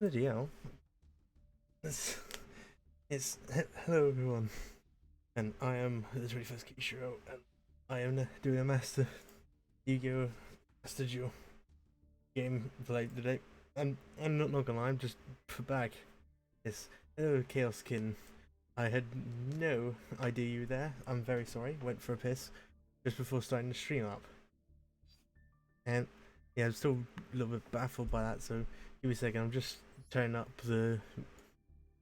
Bloody hell. Hello everyone, and I am the 21st Kishiro, and I am doing a Yu-Gi-Oh! Master Duel game play today. And I'm not gonna lie, I'm just back. Yes, hello Chaos Kin. I had no idea you were there. I'm very sorry. Went for a piss just before starting the stream up. And yeah, I'm still a little bit baffled by that, so give me a second. I'm just turning up the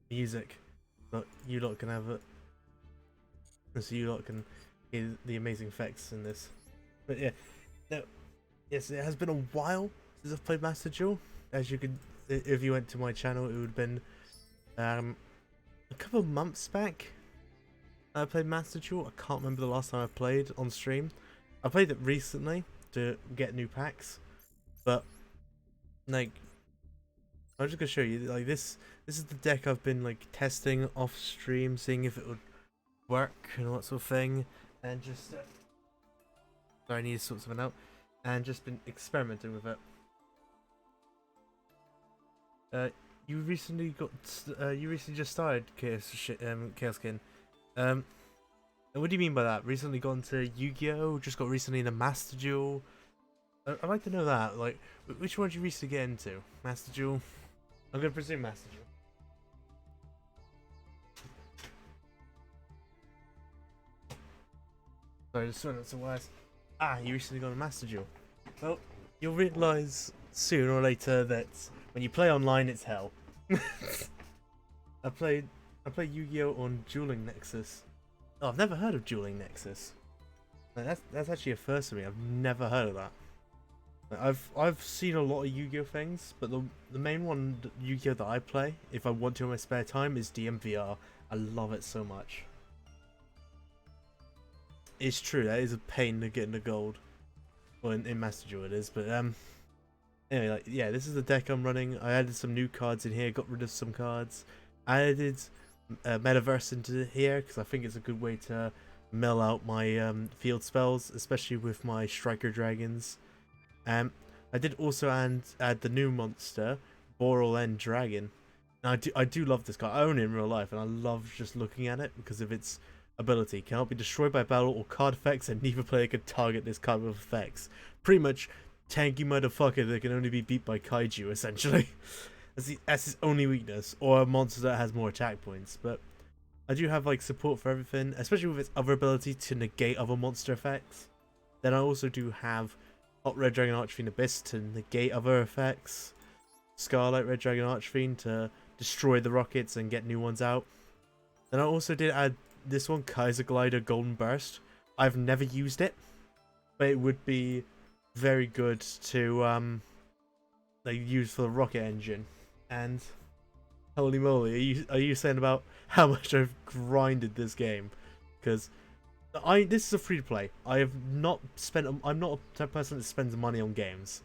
music. But you lot can have it. So you lot can hear the amazing effects in this. But yeah, no, yes, it has been a while since I've played Master Duel. As you could, if you went to my channel, it would have been a couple of months back. I played Master Duel. I can't remember the last time I played on stream. I played it recently to get new packs, but like I'm just gonna show you. Like this is the deck I've been like testing off stream, seeing if it would work and all that sort of thing, and just sorry, I need to sort something out, and just been experimenting with it. You recently just started Chaos Skin. And what do you mean by that? Recently gone to Yu-Gi-Oh? Just got recently in a Master Duel? I'd like to know that. Like, which one did you recently get into? Master Duel? I'm gonna presume Master Duel. Sorry, just throwing out some words. You recently got a Master Duel. Well, you'll realise sooner or later that when you play online, it's hell. I played Yu-Gi-Oh on Dueling Nexus. Oh, I've never heard of Dueling Nexus. Like, that's actually a first for me. I've never heard of that. Like, I've seen a lot of Yu-Gi-Oh things, but the main one Yu-Gi-Oh that I play, if I want to in my spare time, is DMVR. I love it so much. It's true, that is a pain to get into gold. Well, in Master Duel it is, but anyway, like, yeah, this is the deck I'm running. I added some new cards in here, got rid of some cards. I added Metaverse into here because I think it's a good way to mill out my field spells, especially with my Striker Dragons. I did also add the new monster, BORRELEND Dragon. Now, I do love this card. I own it in real life, and I love just looking at it because of its ability. Cannot be destroyed by battle or card effects, and neither player can target this card with effects. Pretty much tanky motherfucker that can only be beat by kaiju, essentially. That's his only weakness, or a monster that has more attack points. But I do have like support for everything, especially with its other ability to negate other monster effects. Then I also do have Hot Red Dragon Archfiend Abyss to negate other effects. Scarlet Red Dragon Archfiend to destroy the rockets and get new ones out. Then I also did add this one, Kaiser Glider Golden Burst. I've never used it, but it would be very good to like use for the rocket engine. And holy moly, are you saying about how much I've grinded this game? Because this is a free to play. I have not spent. I'm not a type of person that spends money on games,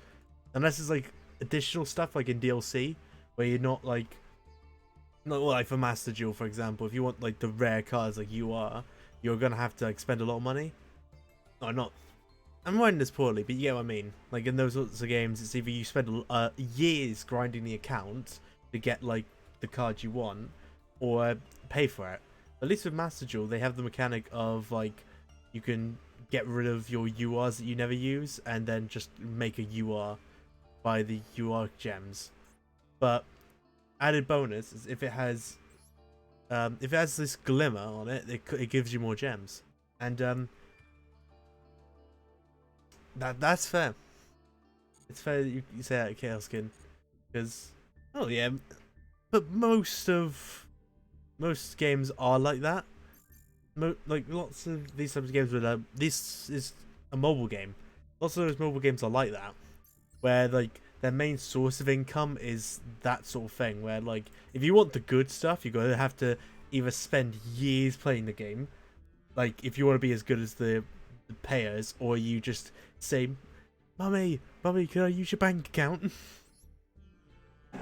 unless it's like additional stuff like in DLC, where you're not like for Master Duel, for example. If you want like the rare cards like you're gonna have to like spend a lot of money. No, I'm not. I'm writing this poorly, but you get what I mean. Like in those sorts of games, it's either you spend years grinding the account to get like the card you want, or pay for it. At least with Master Duel, they have the mechanic of like you can get rid of your URs that you never use, and then just make a UR by the UR gems. But added bonus is if it has this glimmer on it, it gives you more gems, and that's fair. It's fair that you say that, Chaos Skin, because oh yeah, but most games are like that. Like lots of these types of games where this is a mobile game. Lots of those mobile games are like that, where like their main source of income is that sort of thing. Where like if you want the good stuff, you're gonna have to either spend years playing the game, like if you want to be as good as the payers, or you just say, "Mummy, can I use your bank account?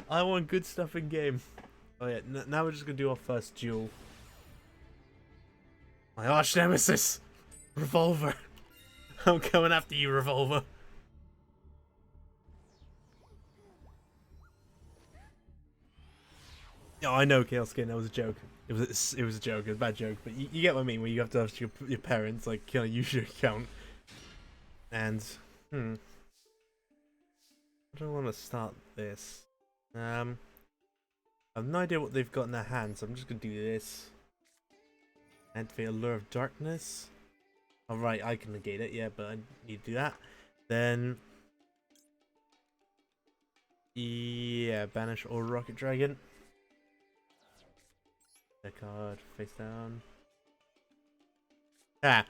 I want good stuff in game." Oh yeah, now we're just gonna do our first duel. My arch nemesis, Revolver. I'm coming after you, Revolver. No, I know, Chaos Skin. That was a joke. It was a joke. It was a bad joke. But you get what I mean. Where you have to ask your parents, like, can I use your account? And I don't want to start this. I have no idea what they've got in their hands. So I'm just gonna do this. Activate Allure of Darkness. Alright, I can negate it. Yeah, but I need to do that. Then, yeah, banish all Rocket Dragon. That card face down. Ah,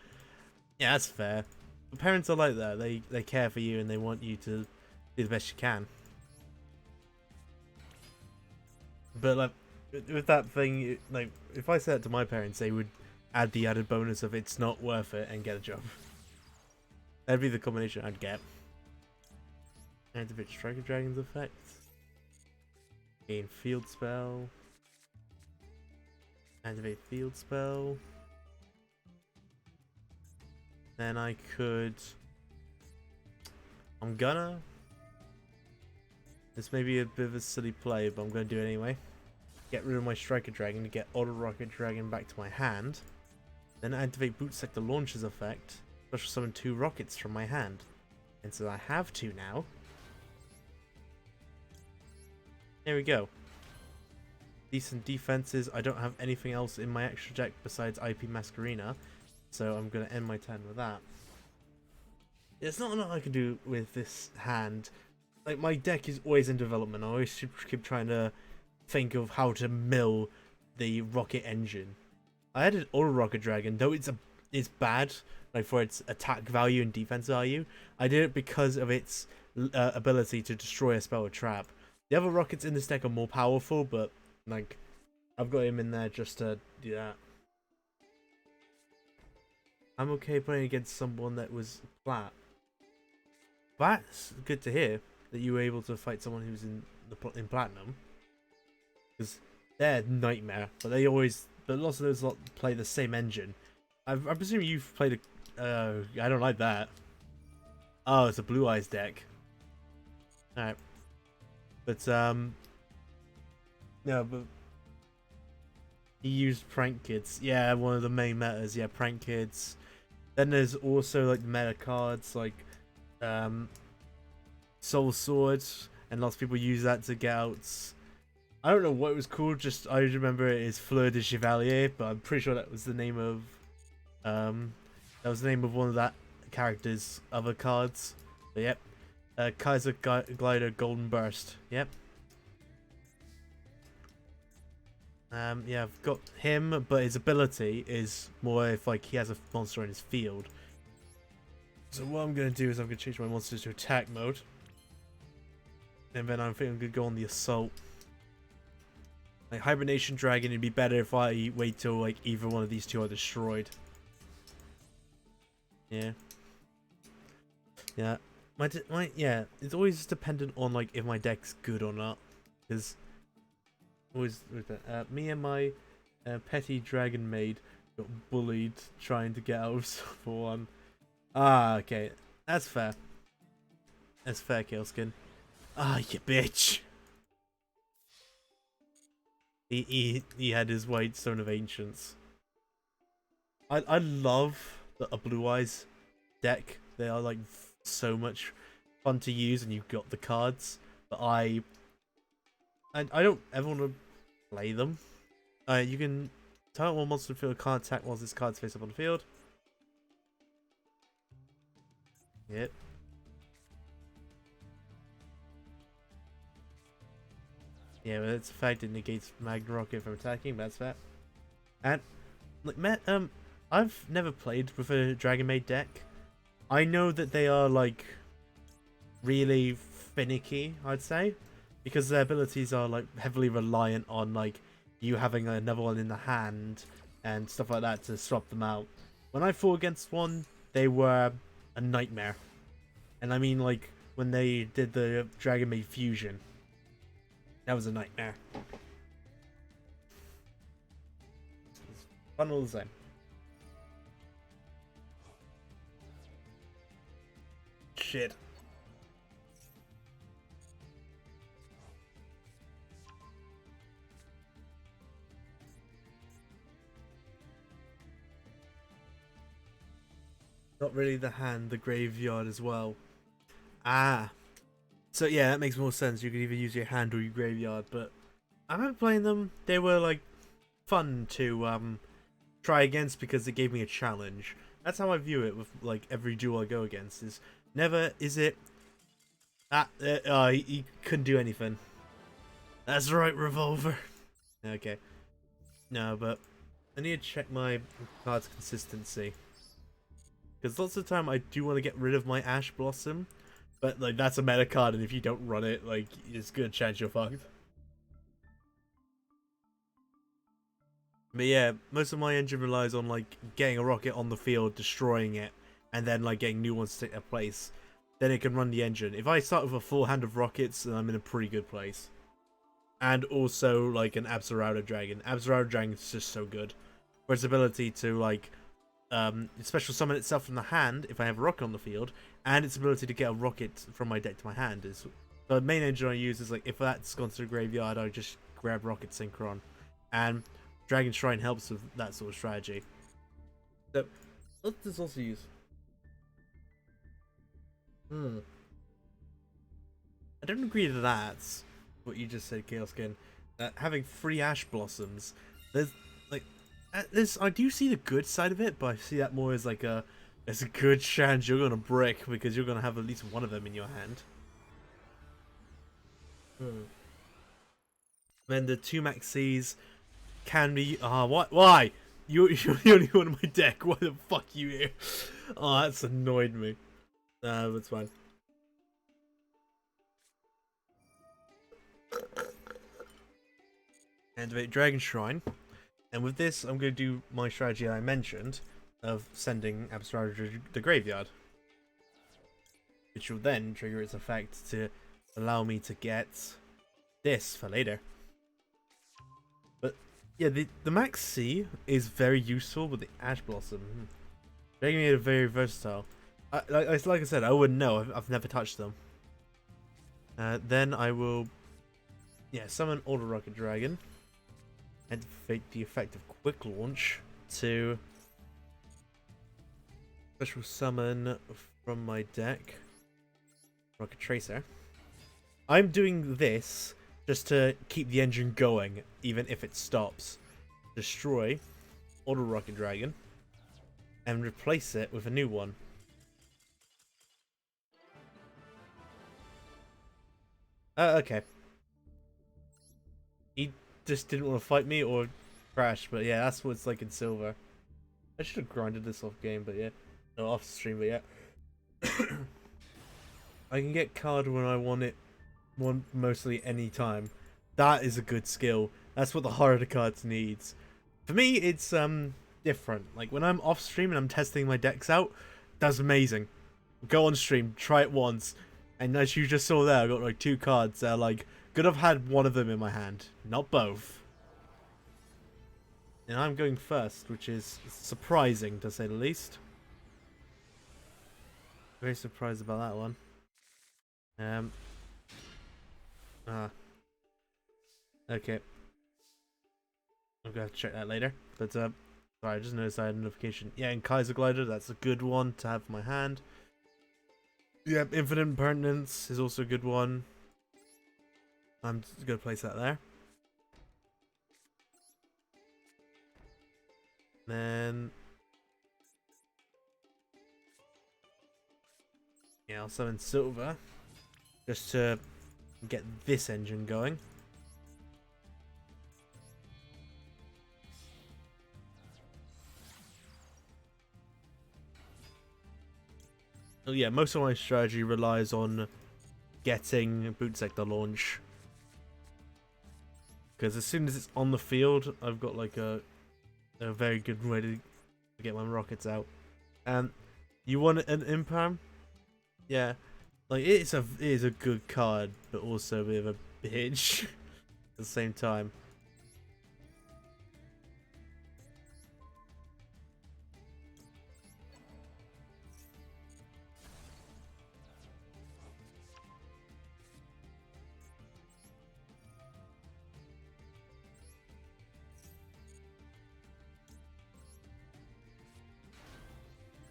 yeah, that's fair. But parents are like that. They care for you and they want you to do the best you can. But like with that thing, like if I said it to my parents, they would add the added bonus of it's not worth it and get a job. That'd be the combination I'd get. Activate Striker Dragon's effect. Gain field spell. Activate field spell. Then I could. I'm gonna. This may be a bit of a silly play, but I'm gonna do it anyway. Get rid of my Striker Dragon to get Auto Rocket Dragon back to my hand. Then activate Boot Sector Launcher's effect. Special summon 2 rockets from my hand. And so I have 2 now. There we go. Decent defenses. I don't have anything else in my extra deck besides IP Masquerena. So I'm going to end my turn with that. There's not a lot I can do with this hand. Like, my deck is always in development. I always keep trying to think of how to mill the rocket engine. I added Auto Rocket Dragon, though it's bad, like for its attack value and defense value. I did it because of its ability to destroy a spell or trap. The other rockets in this deck are more powerful, but like I've got him in there just to do that. I'm okay playing against someone that was flat. That's good to hear that you were able to fight someone who's in platinum, because they're nightmare. But lots of those lot play the same engine. I presume you've played a. I don't like that. Oh, it's a Blue Eyes deck. All right, but no, but he used Prank Kids. Yeah, one of the main metas. Yeah, Prank Kids. Then there's also like the meta cards like Soul Sword, and lots of people use that to get out. I don't know what it was called. Just I remember it is Fleur de Chevalier, but I'm pretty sure that was the name of one of that character's other cards. But yep, Kaiser Glider Golden Burst. Yep. Yeah, I've got him, but his ability is more if like he has a monster in his field. So what I'm gonna do is I'm gonna change my monsters to attack mode, and then I think I'm gonna go on the assault. Like Hibernation Dragon, it'd be better if I wait till like either one of these two are destroyed. Yeah. Yeah. Yeah. It's always dependent on like if my deck's good or not, because always me and my petty dragon maid got bullied trying to get out of for one. Ah, okay, that's fair. That's fair, Killskin. Ah, you bitch. He had his White Stone of Ancients. I love a Blue Eyes deck. They are like so much fun to use, and you've got the cards. But I don't ever want to play them. You can target one monster field, can't attack whilst this card's face up on the field. Yep. Yeah, but it's a fact it negates Magna Rocket from attacking, but that's fair. And like I've never played with a Dragon Maid deck. I know that they are like really finicky, I'd say, because their abilities are like heavily reliant on like you having another one in the hand and stuff like that to swap them out. When I fought against one, they were a nightmare. And I mean like when they did the Dragon Maid fusion, that was a nightmare. It's fun all the same. Shit. Not really the hand, the graveyard as well. Ah. So yeah, that makes more sense. You could either use your hand or your graveyard, but I remember playing them. They were like fun to try against because it gave me a challenge. That's how I view it with like every duel I go against. Is never is it he couldn't do anything. That's right, Revolver. Okay. No, but I need to check my card's consistency. Because lots of the time I do want to get rid of my Ash Blossom, but like that's a meta card, and if you don't run it, like it's a good chance you're fucked. But yeah, most of my engine relies on like getting a rocket on the field, destroying it, and then like getting new ones to take their place. Then it can run the engine. If I start with a full hand of rockets, then I'm in a pretty good place. And also like an Absolute Dragon. Absolute Dragon is just so good. For its ability to like special summon itself from the hand if I have a rocket on the field, and its ability to get a rocket from my deck to my hand is the main engine I use. Is like if that's gone to the graveyard, I just grab Rocket Synchron, and Dragon Shrine helps with that sort of strategy. So what does this also use? I don't agree to that. What you just said, Chaos Skin. Having 3 Ash Blossoms, there's like I do see the good side of it, but I see that more as like there's a good chance you're gonna brick because you're gonna have at least one of them in your hand. Then the 2 Maxis can be what? Why? You're the only one in my deck. Why the fuck you here? Oh, that's annoyed me. That's fine. Activate Dragon Shrine. And with this, I'm going to do my strategy I mentioned of sending Absolute to the graveyard, which will then trigger its effect to allow me to get this for later. But yeah, the Max C is very useful with the Ash Blossom, making it very versatile. Like I said, I wouldn't know. I've never touched them. Then I will, summon Auto Rocket Dragon. Activate the effect of Quick Launch to special summon from my deck Rocket Tracer. I'm doing this just to keep the engine going, even if it stops. Destroy Auto Rocket Dragon and replace it with a new one. Okay. He just didn't want to fight me or crash, but yeah, that's what it's like in Silver. I should have grinded this off game, but yeah. No, off stream, but yeah. I can get card when I want it, mostly any time. That is a good skill. That's what the harder cards needs. For me, it's different. Like when I'm off stream and I'm testing my decks out, that's amazing. Go on stream, try it once, and as you just saw there, I got like 2 cards that are like, could have had one of them in my hand, not both. And I'm going first, which is surprising to say the least. Very surprised about that one. Okay. I'm gonna have to check that later. But sorry, I just noticed I had a notification. Yeah, and Kaiser Glider, that's a good one to have in my hand. Yeah, Infinite Impertinence is also a good one. I'm just gonna place that there. Then I'll summon Silver just to get this engine going. Oh yeah, most of my strategy relies on getting Boot Sector launch. Because as soon as it's on the field, I've got like a very good way to get my rockets out. You want an Imperm? Yeah. Like it is a good card, but also a bit of a bitch at the same time.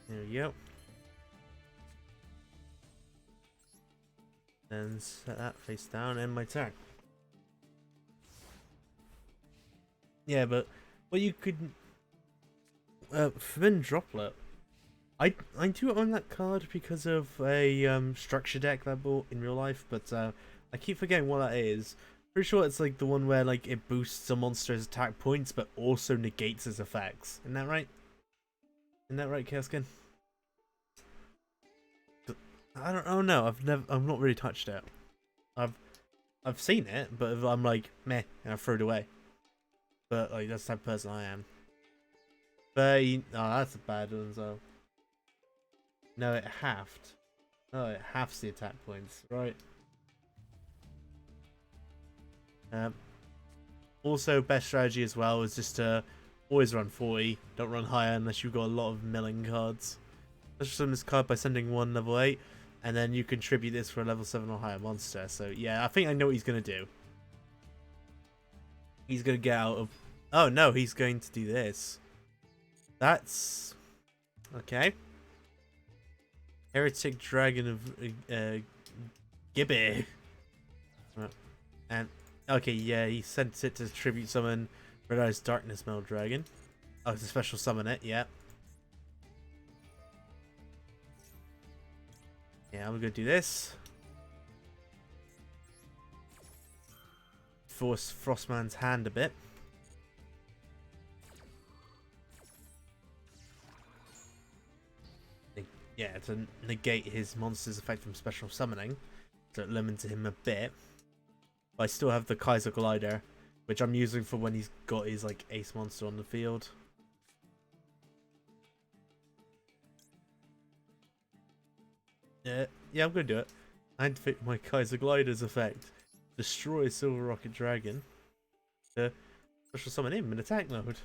There we go. Then set that face down and my turn. Yeah, but well, you could Forbidden Droplet. I do own that card because of a structure deck that I bought in real life, but I keep forgetting what that is. Pretty sure it's like the one where like it boosts a monster's attack points but also negates its effects. Isn't that right? Isn't that right, Chaoskin? I don't. Oh no, I've not really touched it. I've seen it, but I'm like meh, and I throw it away. But like that's the type of person I am. But oh, that's a bad one as well. No, it halved. No, it halves the attack points, right? Also, best strategy as well is just to always run 40. Don't run higher unless you've got a lot of milling cards. Let's summon this card by sending one level 8, and then you contribute this for a level 7 or higher monster. So yeah, I think I know what he's going to do. He's going to get out of... Oh no, he's going to do this. That's... Okay. Heretic Dragon of Gibby. And okay, yeah, he sent it to tribute summon Red Eyes Darkness Metal Dragon. Oh, to special summon it, yeah. Yeah, I'm gonna do this. Force Frostman's hand a bit. Yeah, to negate his monster's effect from special summoning, so it limits him a bit. But I still have the Kaiser Glider, which I'm using for when he's got his like ace monster on the field. Yeah, I'm gonna do it. Activate my Kaiser Glider's effect. Destroy Silver Rocket Dragon. Special summon him in attack mode.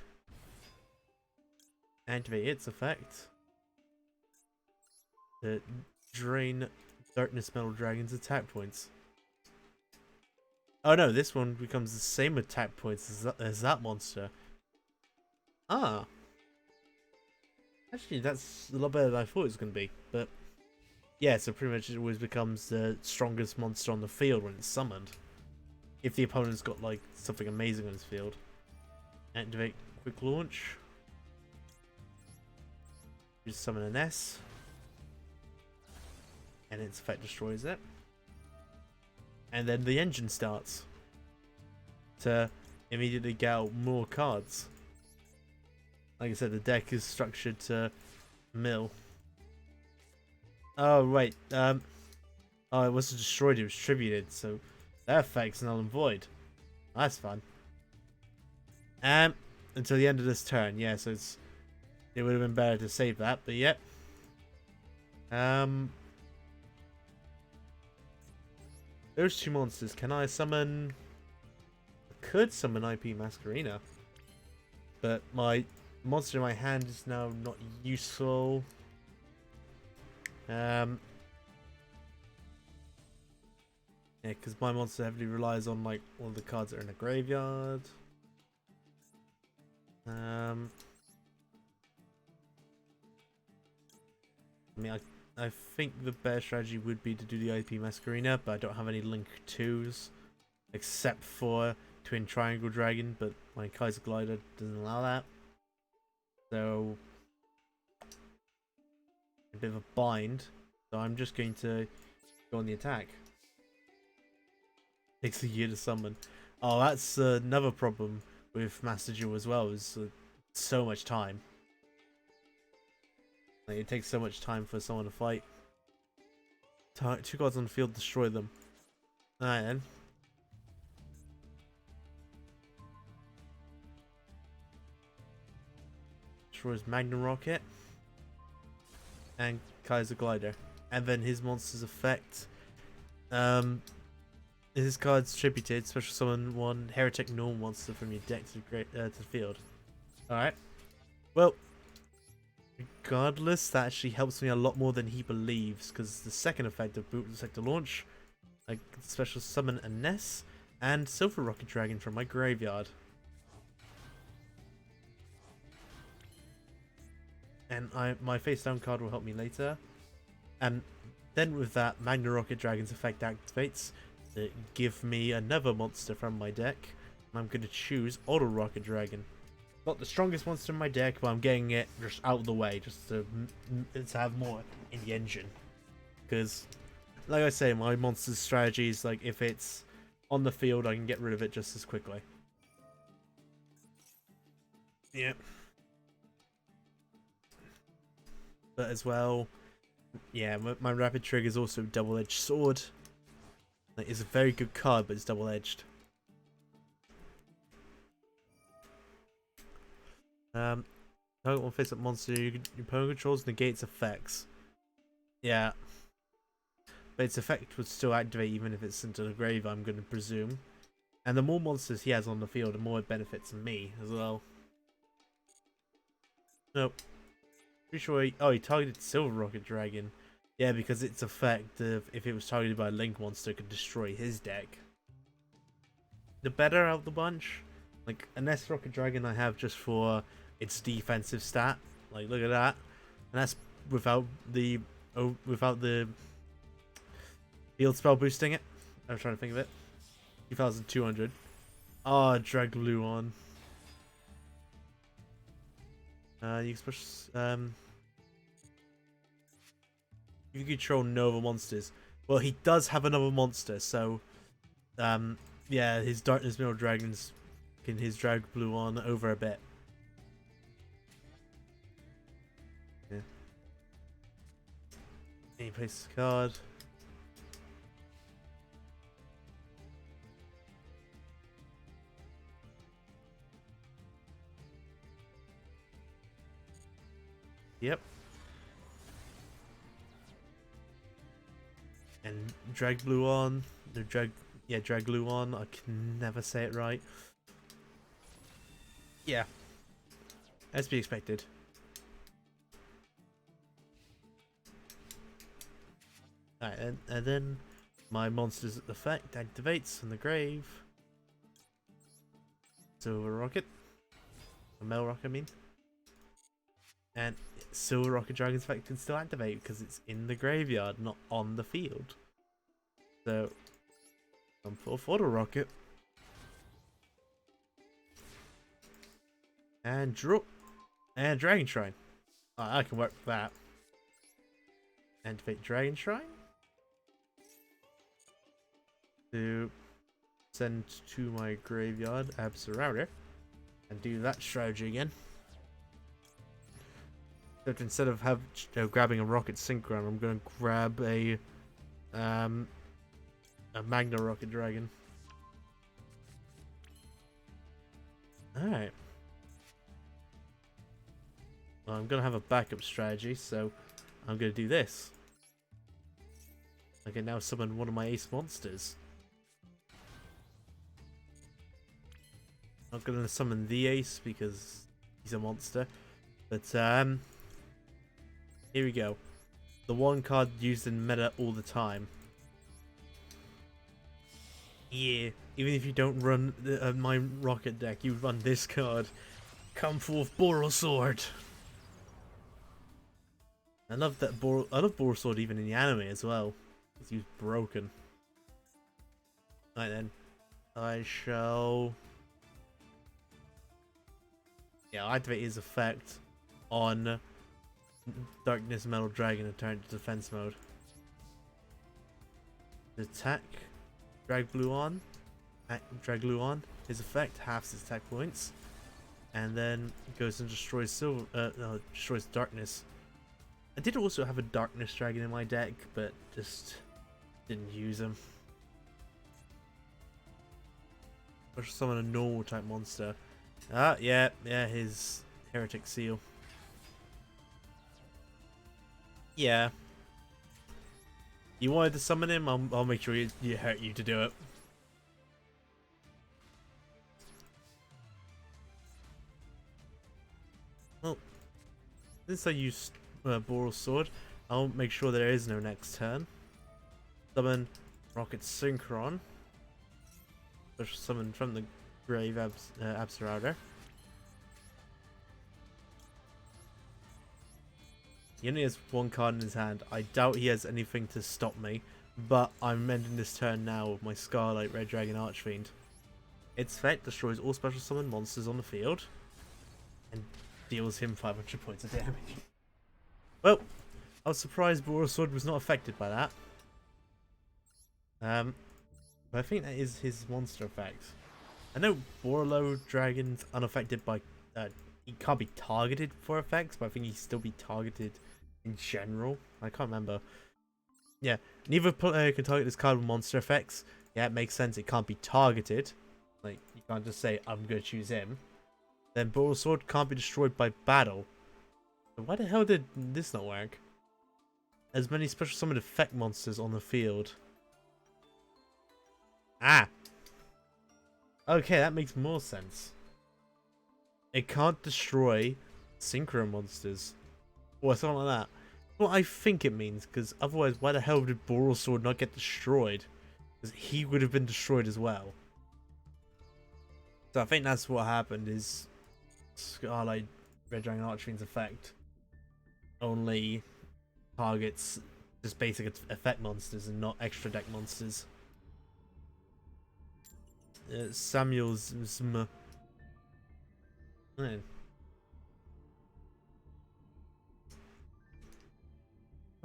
Activate its effect. Drain Darkness Metal Dragon's attack points. Oh no, this one becomes the same attack points as that monster. Ah. Actually, that's a lot better than I thought it was going to be. But yeah, so pretty much it always becomes the strongest monster on the field when it's summoned. If the opponent's got like something amazing on his field. Activate quick launch. Just summon an S. And its effect destroys it. And then the engine starts to immediately get out more cards. Like I said, the deck is structured to mill. Oh wait, oh, it wasn't destroyed, it was tributed, so that effect's null and void. That's fun. Until the end of this turn, yeah, so it would have been better to save that, but yep. Those two monsters, can I summon... I could summon IP Masquerina. But my monster in my hand is now not useful. Yeah, because my monster heavily relies on like all the cards that are in the graveyard. I mean, I think the better strategy would be to do the IP Masquerina, but I don't have any Link 2s except for Twin Triangle Dragon, but my Kaiser Glider doesn't allow that. So, a bit of a bind. So I'm just going to go on the attack. Takes a year to summon. Oh, that's another problem with Master Duel as well, is so much time. Like, it takes so much time for someone to fight. Two cards on the field, destroy them. Alright then. Destroys Magnum Rocket. And Kaiser Glider. And then his monster's effect. His card's tributed, special summon one Heretic Normal monster from your deck to the field. Alright. Well, regardless, that actually helps me a lot more than he believes, because the second effect of Boot Sector Launch, I special summon a Ness and Silver Rocket Dragon from my graveyard. And my face down card will help me later. And Then with that, Magna Rocket Dragon's effect activates to give me another monster from my deck. I'm going to choose Auto Rocket Dragon. Not the strongest monster in my deck, but I'm getting it just out of the way, just to have more in the engine. Because, like I say, my monster's strategy is like, if it's on the field, I can get rid of it just as quickly. Yeah. But as well, yeah, my Rapid Trigger is also Double-Edged Sword. Like, it's a very good card, but it's double-edged. Target one face-up monster your opponent controls negates effects. Yeah. But its effect would still activate even if it's into the grave, I'm going to presume. And the more monsters he has on the field, the more it benefits me as well. Nope. Pretty sure he targeted Silver Rocket Dragon. Yeah, because its effect, if it was targeted by a Link monster, could destroy his deck. The better out of the bunch. Like, an S Rocket Dragon I have just for its defensive stat. Like, look at that. And that's without the field spell boosting it. I was trying to think of it. 2,200. Ah, Dragluon. You can push. You can control Nova monsters. Well, he does have another monster, so yeah, his Darkness Mineral Dragons can his Dragluon over a bit. Yeah. And he places a card. Yep. And Dragluon, Dragluon, I can never say it right. Yeah. As to be expected. Alright, and then my monster's effect activates from the grave. Silver Rocket. A Metal Rocket, I mean. And Silver Rocket Dragon's effect can still activate because it's in the graveyard, not on the field. So, I'm full Auto Rocket. And draw. And Dragon Shrine. Oh, I can work with that. Activate Dragon Shrine. To send to my graveyard Absurrouter. And do that strategy again. Except instead of grabbing a Rocket Synchron, I'm going to grab a Magna Rocket Dragon. Alright. Well, I'm going to have a backup strategy, so I'm going to do this. I can now summon one of my ace monsters. I'm not going to summon the ace because he's a monster. But, here we go. The one card used in meta all the time. Yeah, even if you don't run my rocket deck, you run this card. Come forth, Borrelsword. I love that I love Borrelsword even in the anime as well. Because he's broken. Right then, I shall. Yeah, I'll activate his effect on Darkness Metal Dragon and turn it to defense mode. Attack. Dragluon. His effect halves his attack points. And then goes and destroys destroys Darkness. I did also have a Darkness Dragon in my deck, but just didn't use him. Or summon a normal type monster. Ah, yeah, his Heretic Seal. Yeah. You wanted to summon him? I'll make sure you hurt you to do it. Well, since I used Borrelsword, I'll make sure there is no next turn. Summon Rocket Synchron. Push summon from the grave Absurrouter. He only has one card in his hand. I doubt he has anything to stop me. But I'm ending this turn now with my Scarlight Red Dragon Archfiend. Its effect destroys all special summon monsters on the field. And deals him 500 points of damage. Well, I was surprised Borrelend was not affected by that. But I think that is his monster effect. I know Borrelend Dragon's unaffected by... he can't be targeted for effects, but I think he still be targeted in general. I can't remember. Yeah, neither player can target this card with monster effects. Yeah, it makes sense. It can't be targeted. Like, you can't just say, I'm going to choose him. Then Borrelend can't be destroyed by battle. So why the hell did this not work? As many special summoned effect monsters on the field. Ah! Okay, that makes more sense. It can't destroy synchro monsters. Or something like that. Well, I think it means, because otherwise, why the hell did Borrelend not get destroyed? Because he would have been destroyed as well. So I think that's what happened, is Scarlight Red Dragon Archfiend's effect only targets just basic effect monsters and not extra deck monsters. Samuel's...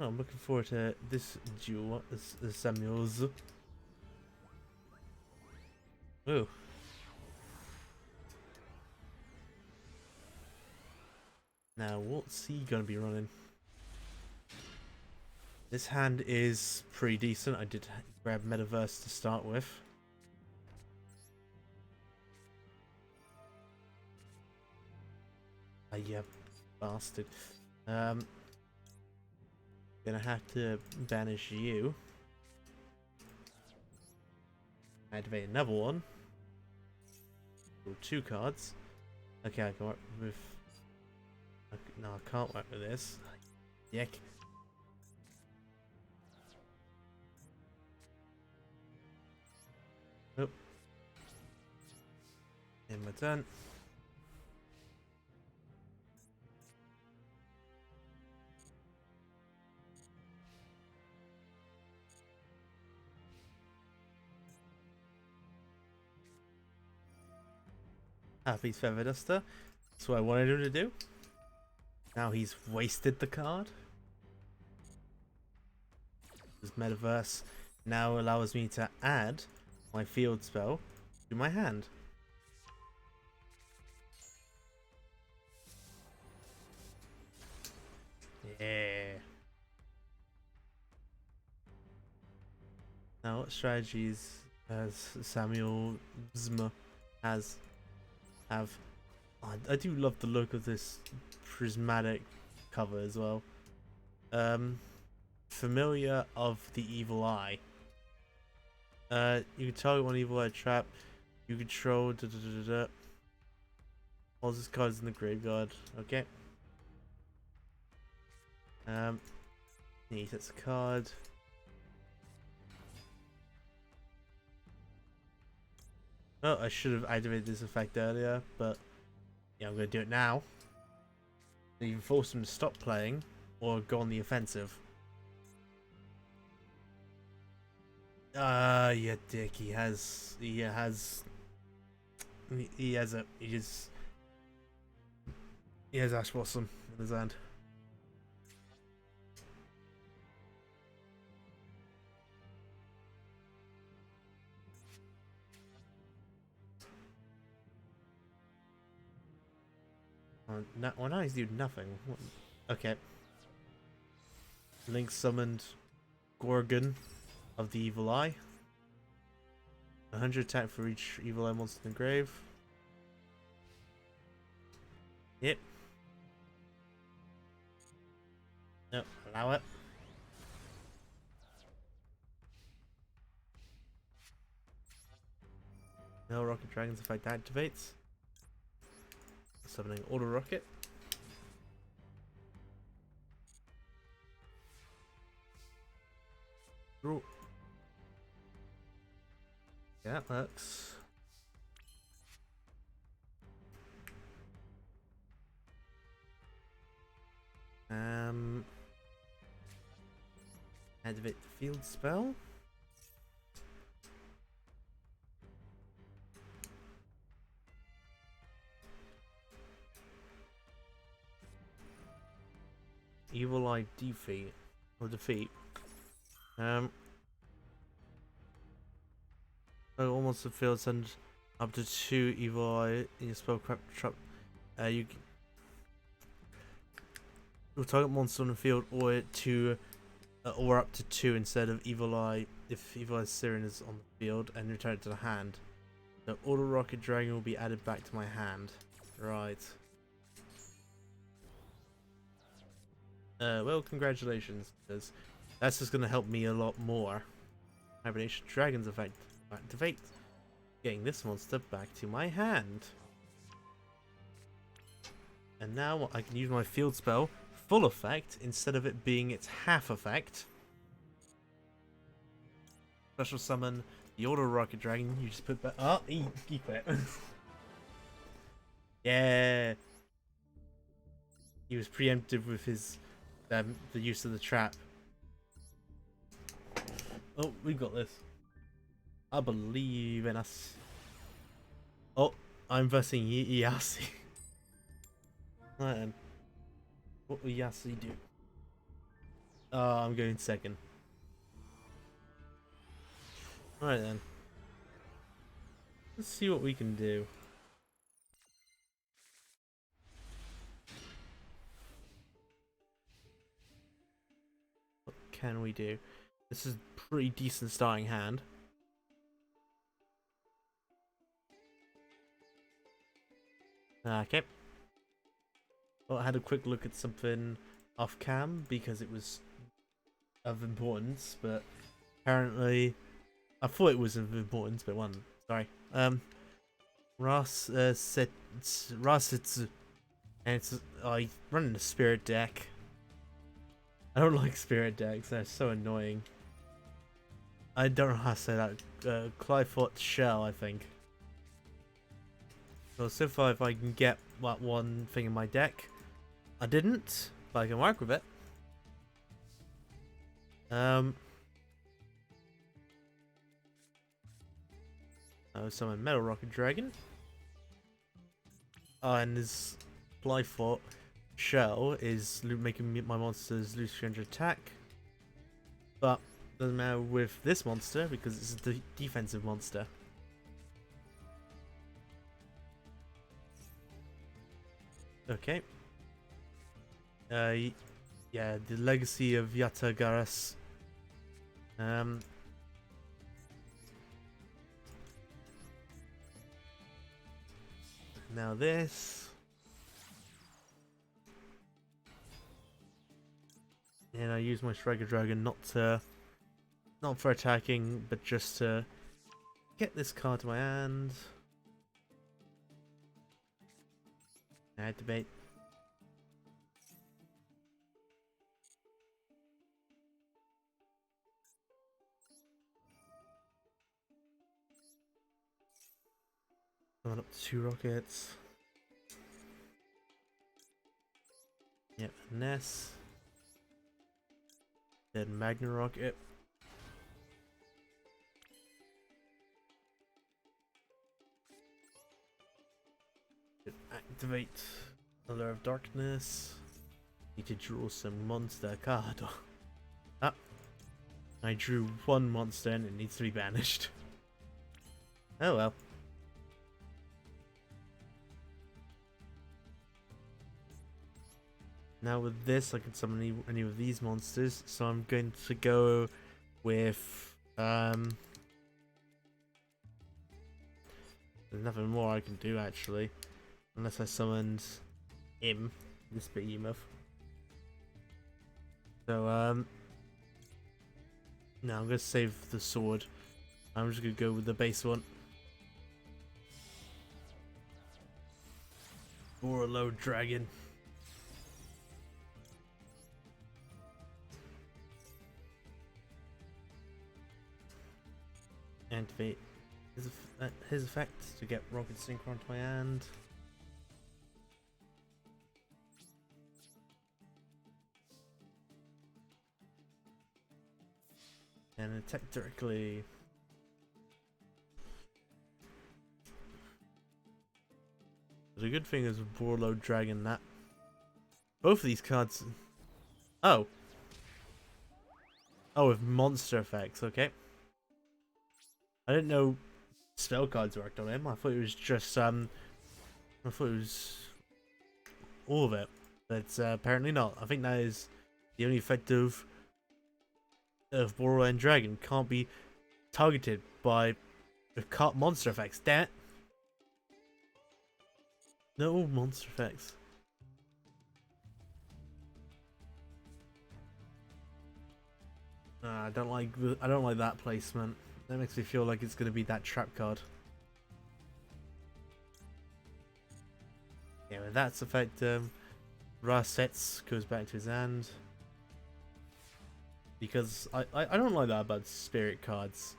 Oh, I'm looking forward to this duel. Samuel's. Ooh. Now, what's he gonna be running? This hand is pretty decent. I did grab Metaverse to start with. Ah, yeah, bastard. Gonna have to banish you. Activate another one. Draw 2 cards. Okay, I can work with... No, I can't work with this. Yuck. Nope. In my turn. Happy's Feather Duster. That's what I wanted him to do. Now he's wasted the card. This Metaverse now allows me to add my field spell to my hand. Yeah. Now what strategies has Samuel Zma have? I do love the look of this prismatic cover as well. Familiar of the Evil Eye. You can target one Evil Eye trap. You control all these cards in the graveyard. Okay. He sets a card. Oh, I should have activated this effect earlier, but yeah, I'm going to do it now. So you can force him to stop playing or go on the offensive. Yeah, dick. He has Ash Blossom in his hand. Well, now he's doing nothing. Okay. Link summoned Gorgon of the Evil Eye. 100 attack for each Evil Eye monster in the grave. Yep. Nope, allow it. No Rocket Dragon's effect activates. Summoning Auto Rocket. Draw. Yeah, that works. Activate the field spell. Evil Eye defeat or defeat. Oh, almost the field send up to 2 Evil Eye in your spell trap. You'll target monster on the field or up to 2 instead of Evil Eye if Evil Eye Siren is on the field, and return it to the hand. The Auto Rocket Dragon will be added back to my hand. Right. Well, congratulations, because that's just going to help me a lot more. Hibernation Dragon's effect activate, getting this monster back to my hand. And now I can use my field spell full effect instead of it being its half effect. Special summon the Auto Rocket Dragon. You just put back. Oh, he quit. Yeah. He was preemptive with his the use of the trap. Oh, we got this. I believe in us. Oh, I'm versing Yasi. Right then. What will Yasi do? Oh, I'm going second. Right then. Let's see what we can do. What can we do? This is a pretty decent starting hand. Okay. Well, I had a quick look at something off cam because it was of importance, but apparently I thought it was of importance, but it wasn't. Sorry. Rasitsu, and it's I running a spirit deck. I don't like spirit decks; they're so annoying. I don't know how to say that. Clyfort Shell, I think. So far, if I can get that one thing in my deck, I didn't, but I can work with it. Oh, summon Metal Rocket Dragon. Oh, and this Blyfort Shell is making my monsters lose 300 attack. But doesn't matter with this monster because it's a defensive monster. Okay. Yeah, the legacy of Yatagaras. Now this. And I use my Striker Dragon not for attacking, but just to get this card to my hand. Activate. Going up to 2 rockets. Yep, Ness. Then Magna Rocket. Activate Allure of Darkness. Need to draw some monster card. Ah, I drew one monster and it needs to be banished. Oh well. Now with this, I can summon any of these monsters. So I'm going to go with there's nothing more I can do actually, unless I summoned him, this behemoth. So no, I'm gonna save the sword. I'm just gonna go with the base one. BORRELEND Dragon. Activate his effect to get Rocket Synchro onto my hand. And attack directly. The good thing is with BORRELEND Dragon that both of these cards. Oh. Oh, with monster effects. Okay. I didn't know spell cards worked on him. I thought it was just I thought it was all of it, but apparently not. I think that is the only effect of BORRELEND Dragon. Can't be targeted by the card monster effects. Damn it. No monster effects. I don't like that placement. That makes me feel like it's gonna be that trap card. Yeah, with that's effect, Sets goes back to his hand. Because I don't like that about spirit cards.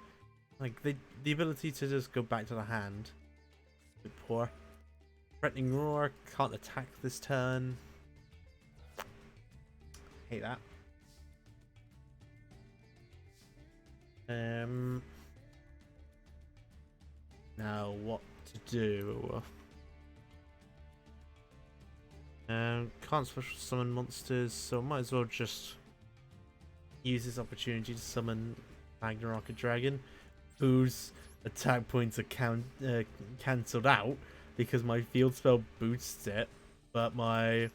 Like the ability to just go back to the hand. A bit poor. Threatening Roar, can't attack this turn. Hate that. Now what to do? Can't special summon monsters, so might as well just use this opportunity to summon Dragonic Dragon, whose attack points are cancelled out because my field spell boosts it, but my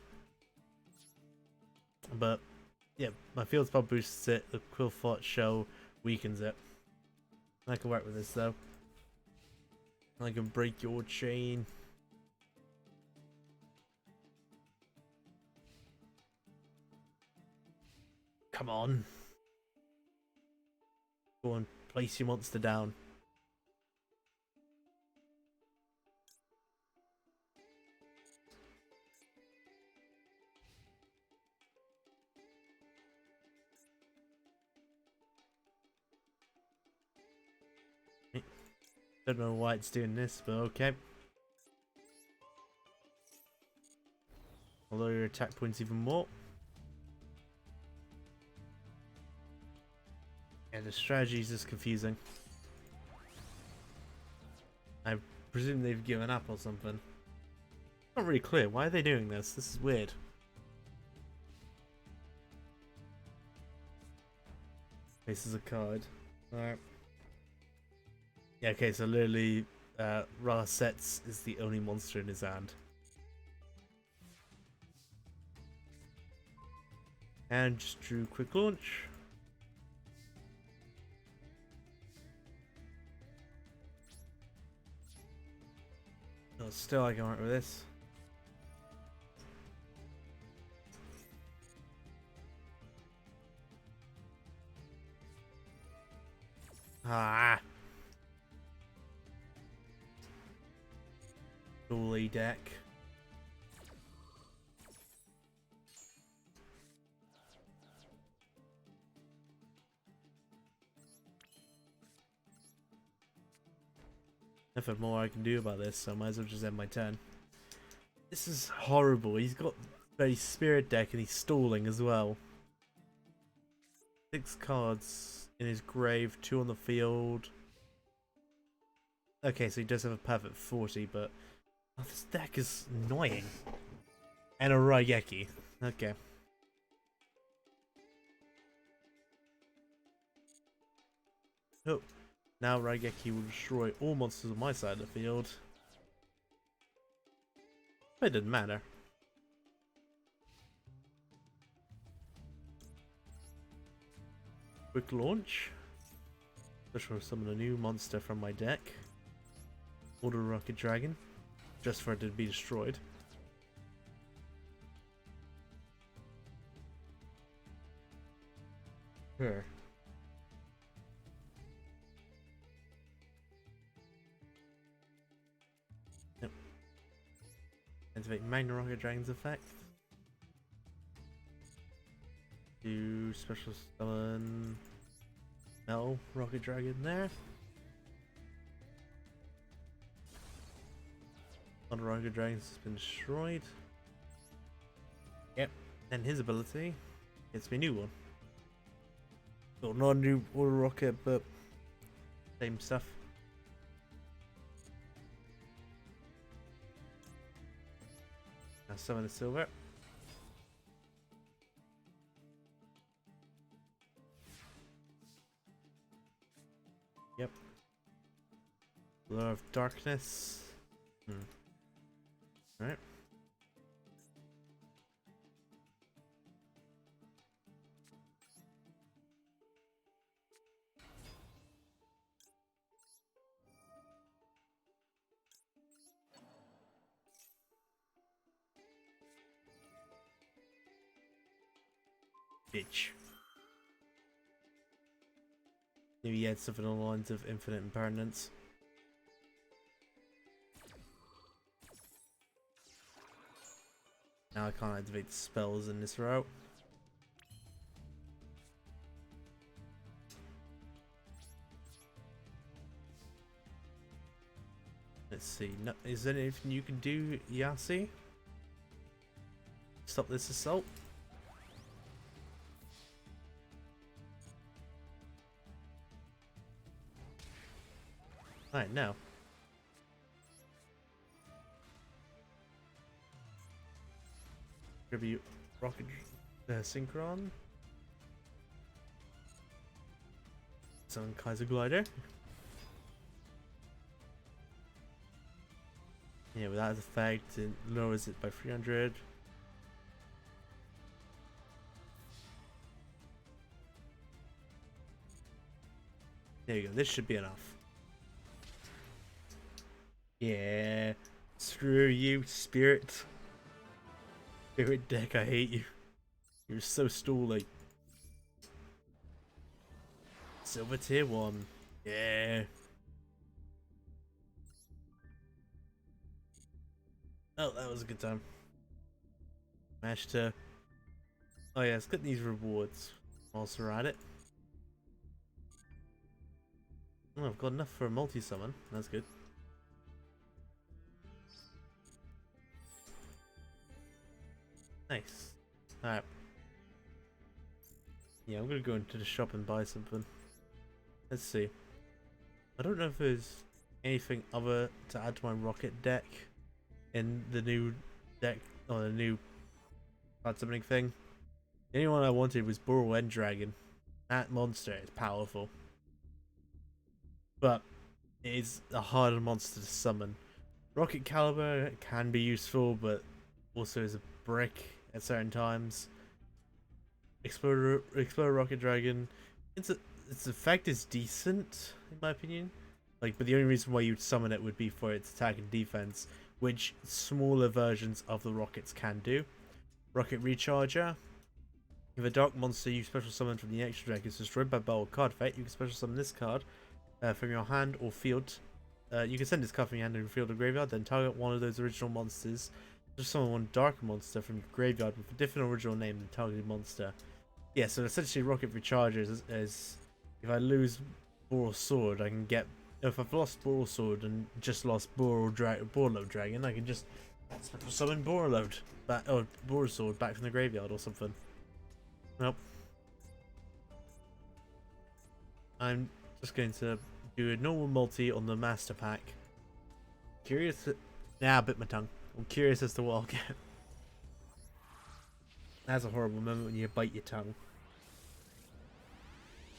field spell boosts it. The Quillfort Shell weakens it. I can work with this though. I can break your chain. Come on. Go on, place your monster down. Don't know why it's doing this, but okay. Although your attack points even more. Yeah, the strategy is just confusing. I presume they've given up or something. Not really clear. Why are they doing this? This is weird. This is a card. Alright. Yeah, okay, so literally Sets is the only monster in his hand. And just drew quick launch. Oh, still I can work with this. Ah. Dolly deck. Nothing more I can do about this, so I might as well just end my turn. This is horrible. He's got a spirit deck and he's stalling as well. 6 cards in his grave, 2 on the field. Okay, so he does have a perfect 40, but oh, this deck is annoying. And a Raigeki. Okay. Oh. Now Raigeki will destroy all monsters on my side of the field. It didn't matter. Quick launch. Special summon a new monster from my deck. Order Rocket Dragon. Just for it to be destroyed. Sure. Yep. Activate Magna Rocket Dragon's effect. Do special summon Metal Rocket Dragon there. One Rocket Dragon's been destroyed. Yep. And his ability gets me a new one. Well, not a new water rocket, but same stuff. Now summon the silver. Yep. Blur of darkness. Alright. Bitch. Maybe he had something along the lines of infinite impermanence. Now I can't activate the spells in this route. Let's see. No, is there anything you can do, Yasi? Stop this assault? Alright, now. Tribute rocket synchron. Summon Kaiser Glider. Yeah, without the effect, it lowers it by 300. There you go, this should be enough. Yeah, screw you, Spirit. Spirit deck, I hate you. You're so stally. Silver tier 1. Yeah. Oh, that was a good time. Managed to... Oh yeah, let's get these rewards whilst we're at it. Oh, I've got enough for a multi-summon. That's good. Nice. Alright. Yeah, I'm gonna go into the shop and buy something. Let's see. I don't know if there's anything other to add to my rocket deck in the new deck, or the new card summoning thing. The only one I wanted was BORRELEND Dragon. That monster is powerful. But it is a harder monster to summon. Rocket Caliber can be useful, but also is a brick at certain times. Explorer Rocket Dragon, its effect is decent in my opinion. But the only reason why you'd summon it would be for its attack and defense, which smaller versions of the rockets can do. Rocket Recharger. If a dark monster you special summon from the extra deck is destroyed by battle card effect, you can special summon this card from your hand or field. You can send this card from your hand to your field or graveyard, then target one of those original monsters. Just summon one dark monster from your graveyard with a different original name than the targeted monster. Yeah, so essentially Rocket Recharger is if I lose Boral Sword, I can get... If I've lost Boral Sword and just lost Borreload Dragon, I can just special summon Borreload back, or Boral Sword back from the graveyard or something. Nope. I'm just going to do a normal multi on the Master Pack. Curious... Nah, I bit my tongue. I'm curious as to what I'll get. That's a horrible moment when you bite your tongue.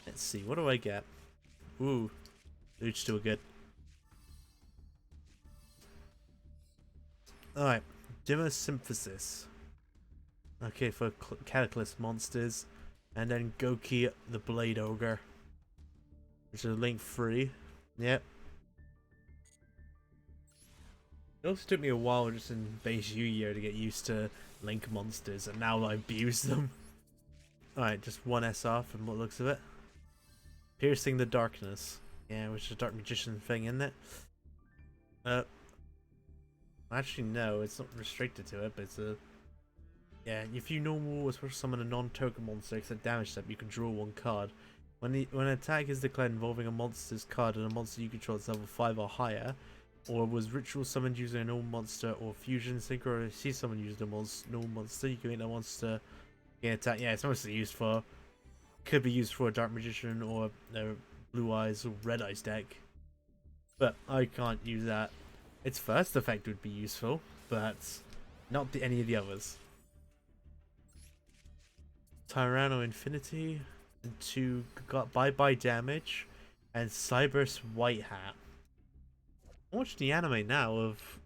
Let's see, what do I get? Ooh, loot's still good. Alright, Dimmer Synthesis. Okay, for Cataclysm monsters. And then Goki the Blade Ogre. Which is link free. Yep. It also took me a while just in base Yu-Gi-Oh to get used to Link monsters, and now I abuse them. Alright, just one SR from what looks of it. Piercing the Darkness. Yeah, which is a Dark Magician thing, isn't it? Actually no, it's not restricted to it, but it's a... Yeah, if you normal special summon a non-token monster except damage step, you can draw one card. When an attack is declared involving a monster's card and a monster you control is level 5 or higher, or was ritual summoned using a normal monster, or fusion synchro or see someone using a normal monster, you can make that monster gain attack. Yeah, it's mostly used for Could be used for a Dark Magician or a Blue Eyes or Red Eyes deck. But I can't use that. Its first effect would be useful, but not any of the others. Tyranno Infinity, and 2 got bye-bye damage, and Cyber's White Hat. I'm watching the anime now of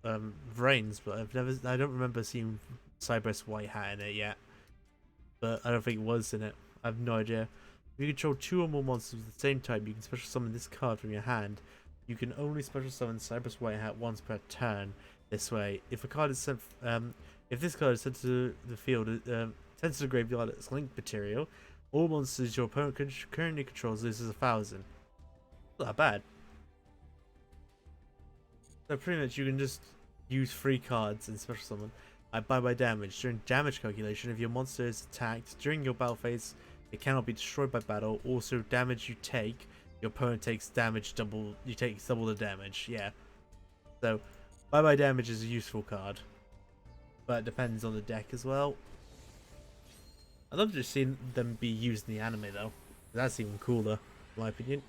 Vrains, but I don't remember seeing Cyber's White Hat in it yet. But I don't think it was in it. I have no idea. If you control 2 or more monsters of the same type, you can special summon this card from your hand. You can only special summon Cyber's White Hat once per turn. This way, if a card is sent, if this card is sent to the field, sent to the graveyard as linked material, all monsters your opponent currently controls loses 1,000. Not that bad. So pretty much you can just use 3 cards and special summon. Bye-bye damage. During damage calculation, if your monster is attacked during your battle phase, it cannot be destroyed by battle. Also, damage you take, your opponent takes damage double. You take double the damage. Yeah. So, bye-bye damage is a useful card, but it depends on the deck as well. I'd love to just see them be used in the anime though. That's even cooler, in my opinion.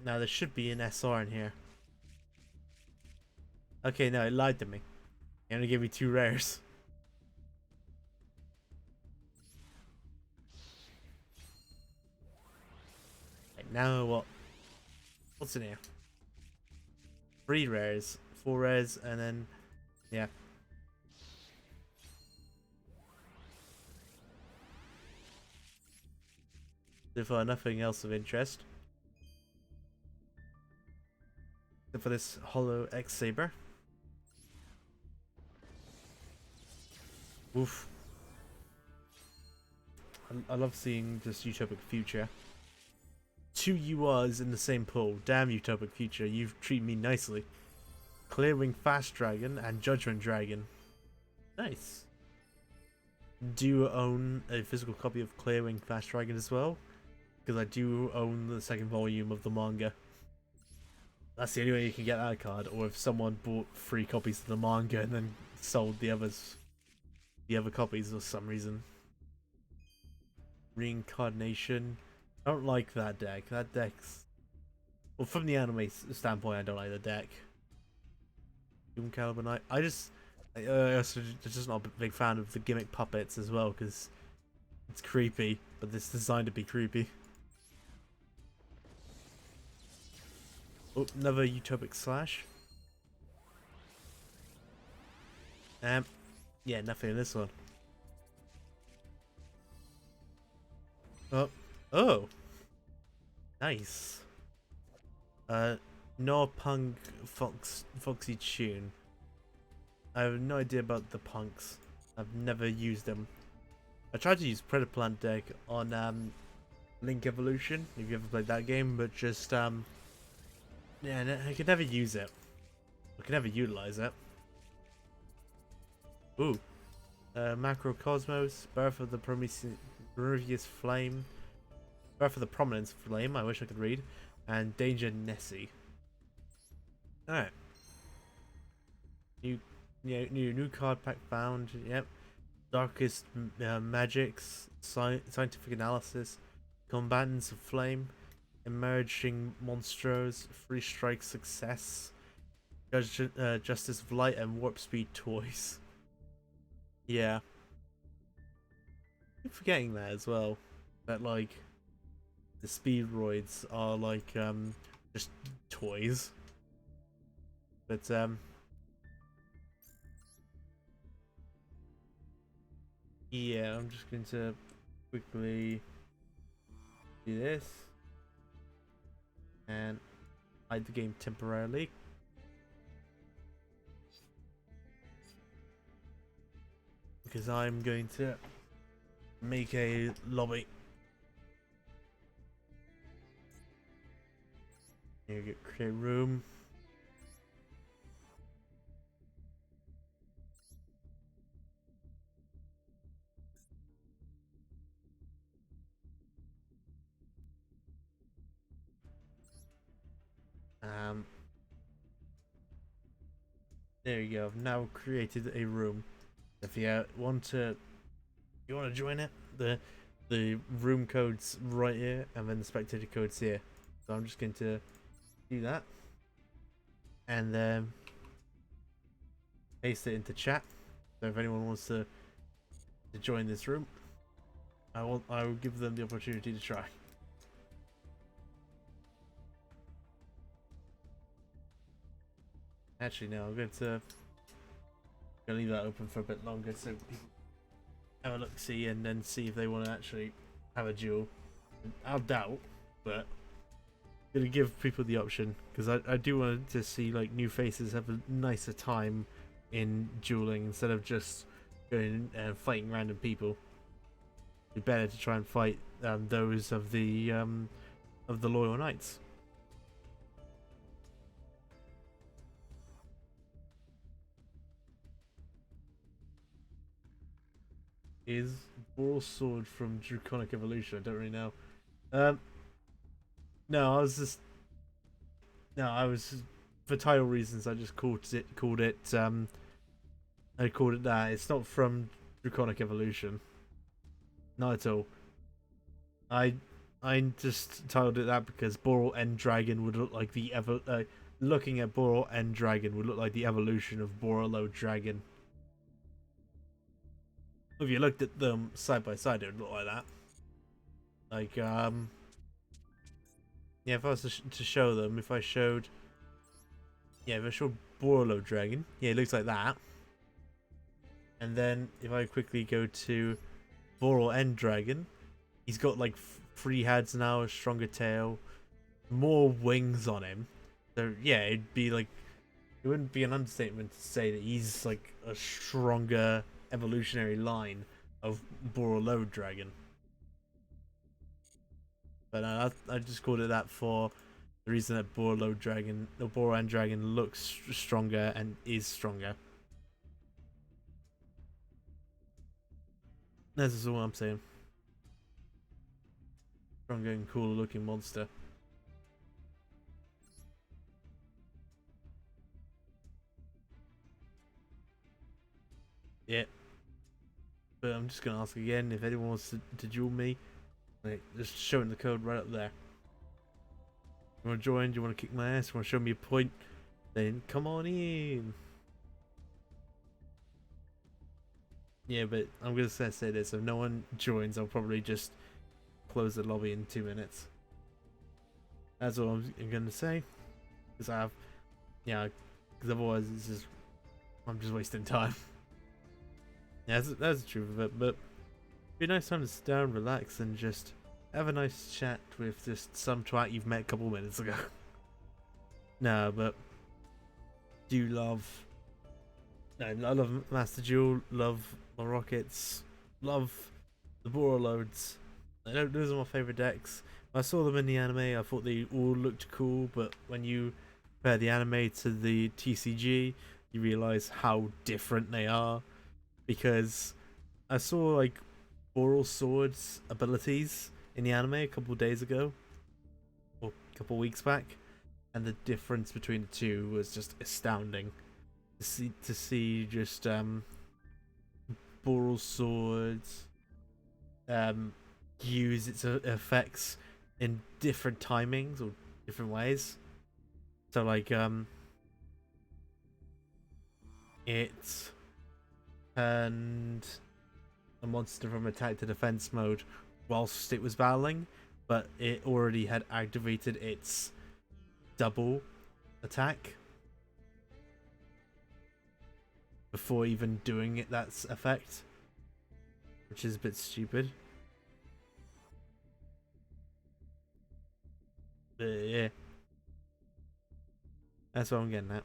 Now there should be an SR in here. Okay, no, it lied to me. It only gave me 2 rares. Right, now what? What's in here? 3 rares, 4 rares, and then yeah. So far, nothing else of interest. Except for this Hollow X Saber. Oof. I love seeing this Utopic Future. 2 URs in the same pool. Damn, Utopic Future, you've treated me nicely. Clearwing Fast Dragon and Judgment Dragon. Nice. Do you own a physical copy of Clearwing Fast Dragon as well? Because I do own the 2nd volume of the manga. That's the only way you can get that card, or if someone bought 3 copies of the manga and then sold the other copies for some reason. Reincarnation. I don't like that deck. That deck's... Well, from the anime standpoint, I don't like the deck. Doom Caliber Knight. I'm just not a big fan of the gimmick puppets as well, because it's creepy, but it's designed to be creepy. Oh, another Utopic Slash. Yeah, nothing in this one. Oh, nice. No punk foxy tune. I have no idea about the punks. I've never used them. I tried to use Predaplant deck on Link Evolution, if you ever played that game, but just yeah, I could never use it. I could never utilize it. Ooh. Macrocosmos, Birth of the Prometheus Flame, Birth of the Prominence Flame, I wish I could read, and Danger Nessie. Alright. New card pack found, yep. Darkest Magics, Scientific Analysis, Combatants of Flame, Emerging Monstros, Free Strike Success, Justice of Light, and Warp Speed Toys. Yeah. I'm forgetting that as well. That, like, the Speedroids are, like, just toys. But, yeah, I'm just going to quickly do this. And hide the game temporarily. Because I'm going to make a lobby. Here, get create room. There you go. I've now created a room. If you want to join it, the room code's right here, and then the spectator code's here. So I'm just going to do that, and then paste it into chat. So if anyone wants to join this room, I will give them the opportunity to try. Actually, no, I'm going to leave that open for a bit longer so people have a look, see, and then see if they want to actually have a duel. I'll doubt, but I'm gonna give people the option because I do want to see like new faces have a nicer time in dueling instead of just going and fighting random people. It'd be better to try and fight those of the loyal knights. Is Boral sword from Draconic Evolution? I don't really know. No, I was for title reasons. I just called it I called it that. It's not from Draconic Evolution. Not at all. I just titled it that because BORRELEND Dragon would look like the looking at BORRELEND Dragon would look like the evolution of BORRELEND Dragon. If you looked at them side by side, it would look like that. Like yeah, if I was to show them, if I showed BORRELEND Dragon, yeah, it looks like that. And then if I quickly go to BORRELEND Dragon, he's got like 3 heads now, a stronger tail, more wings on him. So yeah, it'd be like, it wouldn't be an understatement to say that he's like a stronger evolutionary line of BORRELEND Dragon. But I just called it that for the reason that BORRELEND Dragon looks stronger and is stronger. That's just all I'm saying. Stronger and cooler looking monster. Yeah. But I'm just gonna ask again if anyone wants to duel me. Like, just showing the code right up there. You wanna join? Do you wanna kick my ass? You wanna show me a point? Then come on in. Yeah, but I'm gonna say this: if no one joins, I'll probably just close the lobby in 2 minutes. That's all I'm gonna say. Because because otherwise I'm just wasting time. Yeah, that's the truth of it. But it'd be a nice time to sit down, relax, and just have a nice chat with just some twat you've met a couple minutes ago. No, but do love. No, I love Master Duel, love my rockets, love the BORRELENDs. Those are my favourite decks. When I saw them in the anime, I thought they all looked cool, but when you compare the anime to the TCG, you realise how different they are. Because I saw like Boral Sword's abilities in the anime a couple of days ago, or a couple of weeks back, and the difference between the two was just astounding. To see just Boral Swords use its effects in different timings or different ways. So like it turned a monster from attack to defense mode whilst it was battling, but it already had activated its double attack before even doing it, that's effect, which is a bit stupid. But yeah, that's what I'm getting at.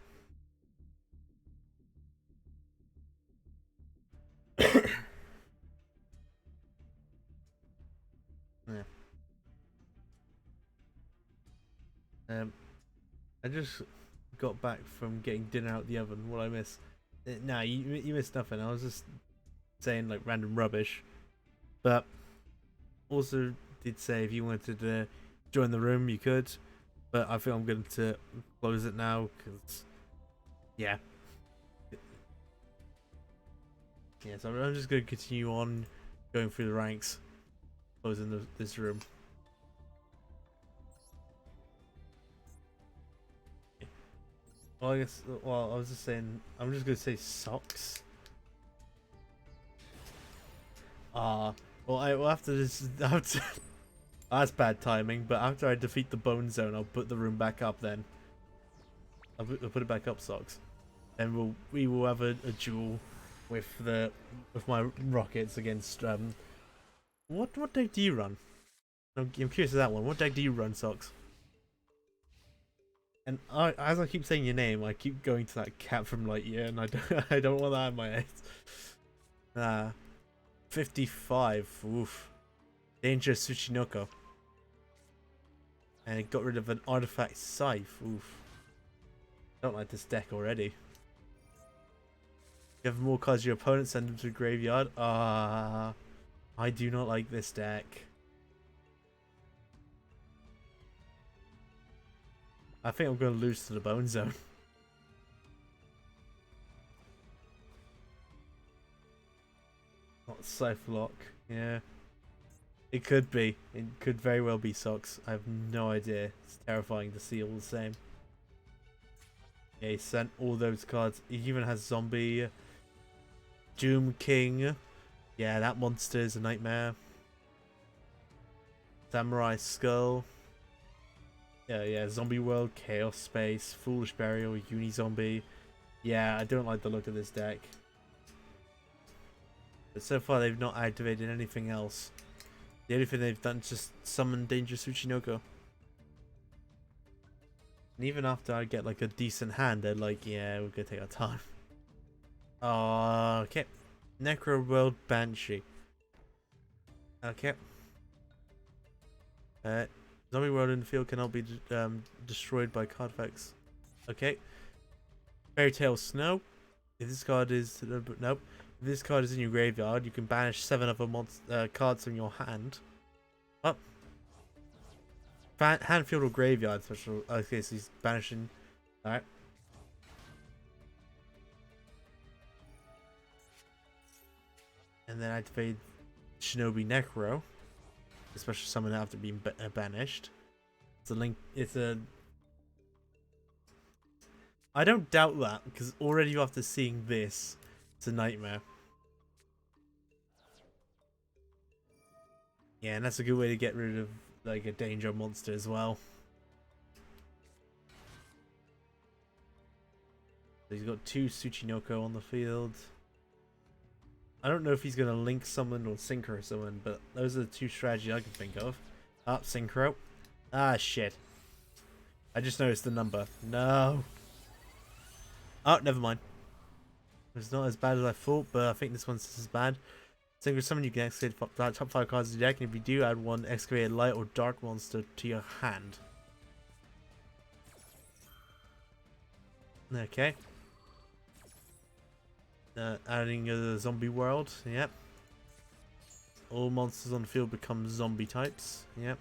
Yeah. I just got back from getting dinner out the oven. What I miss? Nah, you missed nothing. I was just saying like random rubbish, but also did say if you wanted to join the room, you could. But I think I'm going to close it now because, yeah. Yeah, so I'm just going to continue on going through the ranks. closing this room. Well, I guess. Well, I was just saying. I'm just gonna say socks. Well, after this, after that's bad timing. But after I defeat the bone zone, I'll put the room back up. Then I'll put it back up, socks. And we will have a duel with my rockets against what deck do you run? I'm curious of that one. What deck do you run, socks? And as I keep saying your name, I keep going to that cat from Lightyear, and I don't want that in my head. 55. Oof. Dangerous Tsuchinoko. And it got rid of an artifact scythe. Oof. Don't like this deck already. You have more cards your opponent, send them to the graveyard. I do not like this deck. I think I'm going to lose to the bone zone. Not Scythe Lock. Yeah. It could be. It could very well be socks. I have no idea. It's terrifying to see all the same. Yeah, he sent all those cards. He even has Zombie. Doom King. Yeah, that monster is a nightmare. Samurai Skull. Yeah, Zombie World, Chaos Space, Foolish Burial, Uni-Zombie. Yeah, I don't like the look of this deck. But so far they've not activated anything else. The only thing they've done is just summon Dangerous Tsuchinoko. And even after I get like a decent hand, they're like, yeah, we're gonna take our time. Okay. Necro World Banshee. Okay. Zombie World in the field cannot be destroyed by card effects. Okay. Fairy Tale Snow. If this card is nope. If this card is in your graveyard, you can banish 7 other cards from your hand. Oh. Hand, field, or graveyard special. Okay, so he's banishing. Alright. And then activate Shinobi Necro. A special summon after being banished. It's a link. It's a. I don't doubt that because already after seeing this, it's a nightmare. Yeah, and that's a good way to get rid of like a danger monster as well. So he's got 2 Tsuchinoko on the field. I don't know if he's gonna link summon or synchro summon, but those are the 2 strategies I can think of. Synchro. Ah, shit. I just noticed the number. No. Oh, never mind. It's not as bad as I thought, but I think this one's just as bad. Synchro summon, you can excavate top 5 cards of your deck, and if you do, add 1 excavated light or dark monster to your hand. Okay. Adding a zombie world. Yep. All monsters on the field become zombie types. Yep.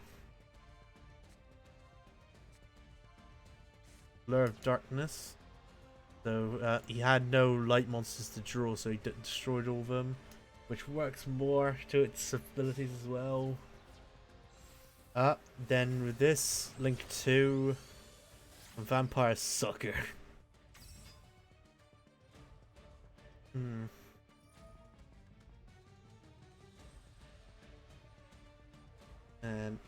Blur of Darkness. So he had no light monsters to draw, so he destroyed all of them, which works more to its abilities as well. Then with this, link 2, Vampire Sucker. And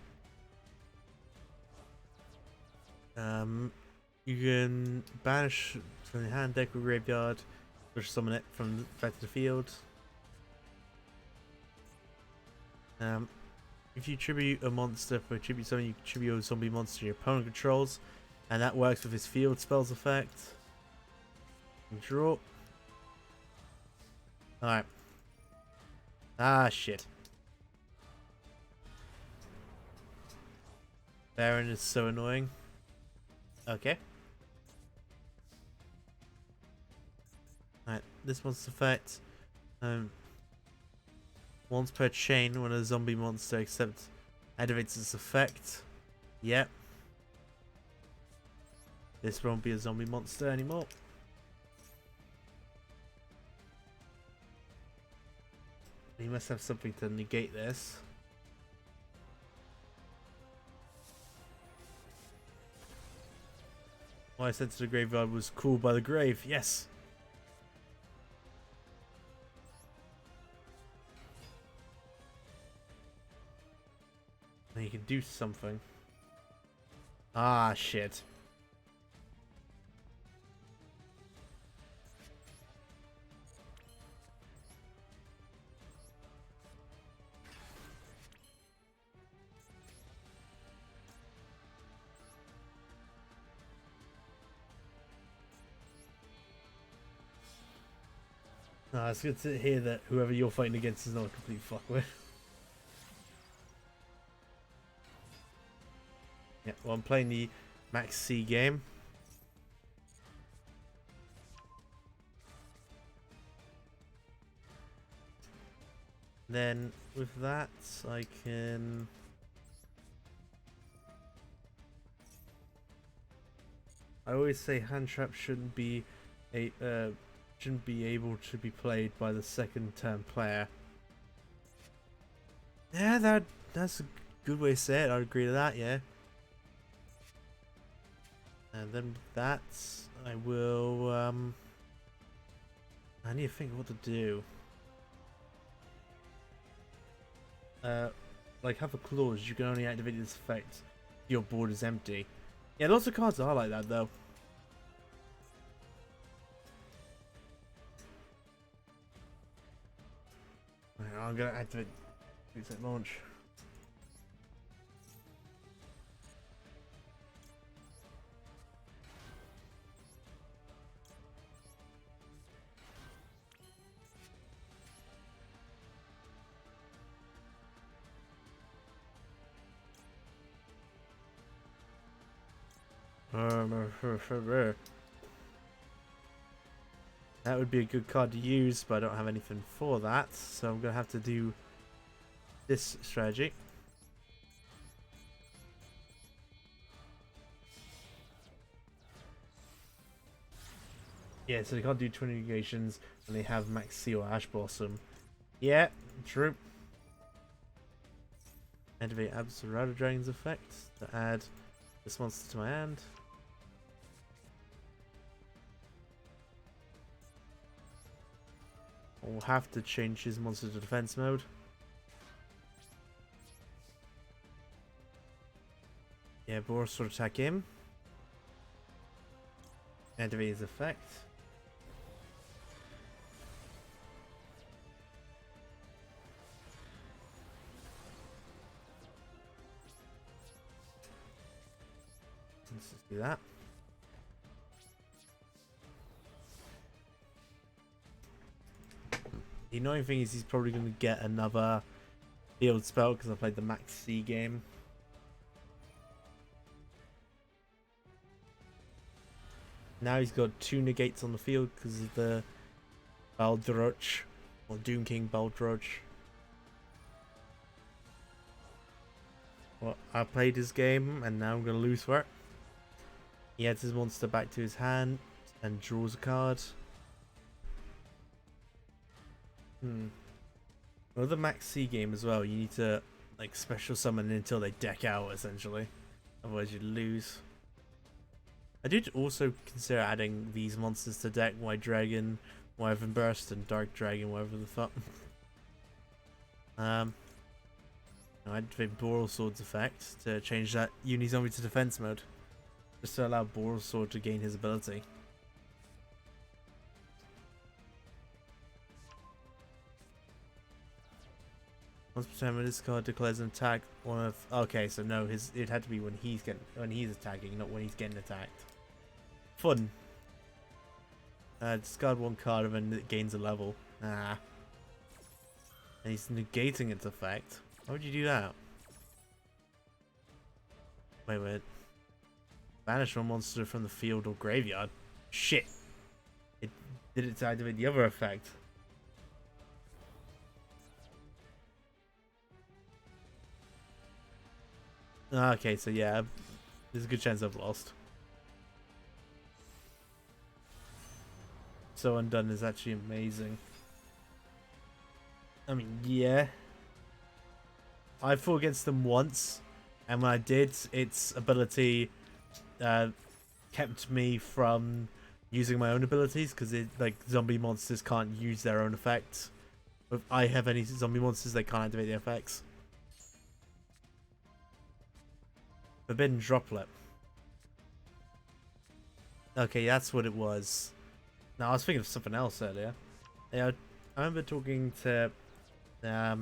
you can banish from the hand, deck, or graveyard, or summon it from back to the field. If you tribute a monster for a tribute summon, you tribute a zombie monster your opponent controls, and that works with his field spells effect. Draw. Alright. Ah, shit. Baron is so annoying. Okay. Alright, this one's effect. Once per chain, when a zombie monster activates its effect. Yep. This won't be a zombie monster anymore. He must have something to negate this. What I said to the graveyard was cool by the grave. Yes. Now you can do something. Ah, shit. Ah, it's good to hear that whoever you're fighting against is not a complete fuckwit. Yeah, well, I'm playing the Max C game. Then with that, I can... I always say hand trap shouldn't be able to be played by the second turn player. Yeah, that's a good way to say it. I'd agree to that. Yeah. And then with that, I will. I need to think of what to do. Like have a clause. You can only activate this effect if your board is empty. Yeah, lots of cards are like that though. I'm gonna activate reset launch. That would be a good card to use, but I don't have anything for that, so I'm gonna have to do this strategy. Yeah, so they can't do 20 negations, and they have Max C or Ash Blossom. Yeah, true. Activate Absolute Dragon's effect to add this monster to my hand. I'll have to change his monster to defense mode. Yeah, Boros will attack him. Activate his effect. Let's just do that. The annoying thing is he's probably going to get another field spell because I played the Max C game. Now he's got 2 negates on the field because of the Baldroch, or Doom King Baldroch. Well, I played his game and now I'm going to lose for it. He adds his monster back to his hand and draws a card. Well, the Max C game as well, you need to like special summon until they deck out essentially. Otherwise you'd lose. I did also consider adding these monsters to deck: White Dragon, Wyvern Burst, and Dark Dragon, whatever the fuck. I activate Borrelsword's effect to change that Unizombie to defense mode, just to allow Borrelsword to gain his ability. Once per time when this card declares an attack, one of okay, so no, it had to be when he's attacking, not when he's getting attacked. Fun. Discard 1 card and then it gains a level. Ah. And he's negating its effect. Why would you do that? Wait. Banish one monster from the field or graveyard. Shit. It did it to activate the other effect. Okay, so yeah, there's a good chance I've lost. So Undone is actually amazing. I mean, yeah. I fought against them once, and when I did, its ability kept me from using my own abilities, because like zombie monsters can't use their own effects. If I have any zombie monsters, they can't activate the effects. Forbidden Droplet. Okay, that's what it was. No, I was thinking of something else earlier. Yeah, I remember talking to yeah,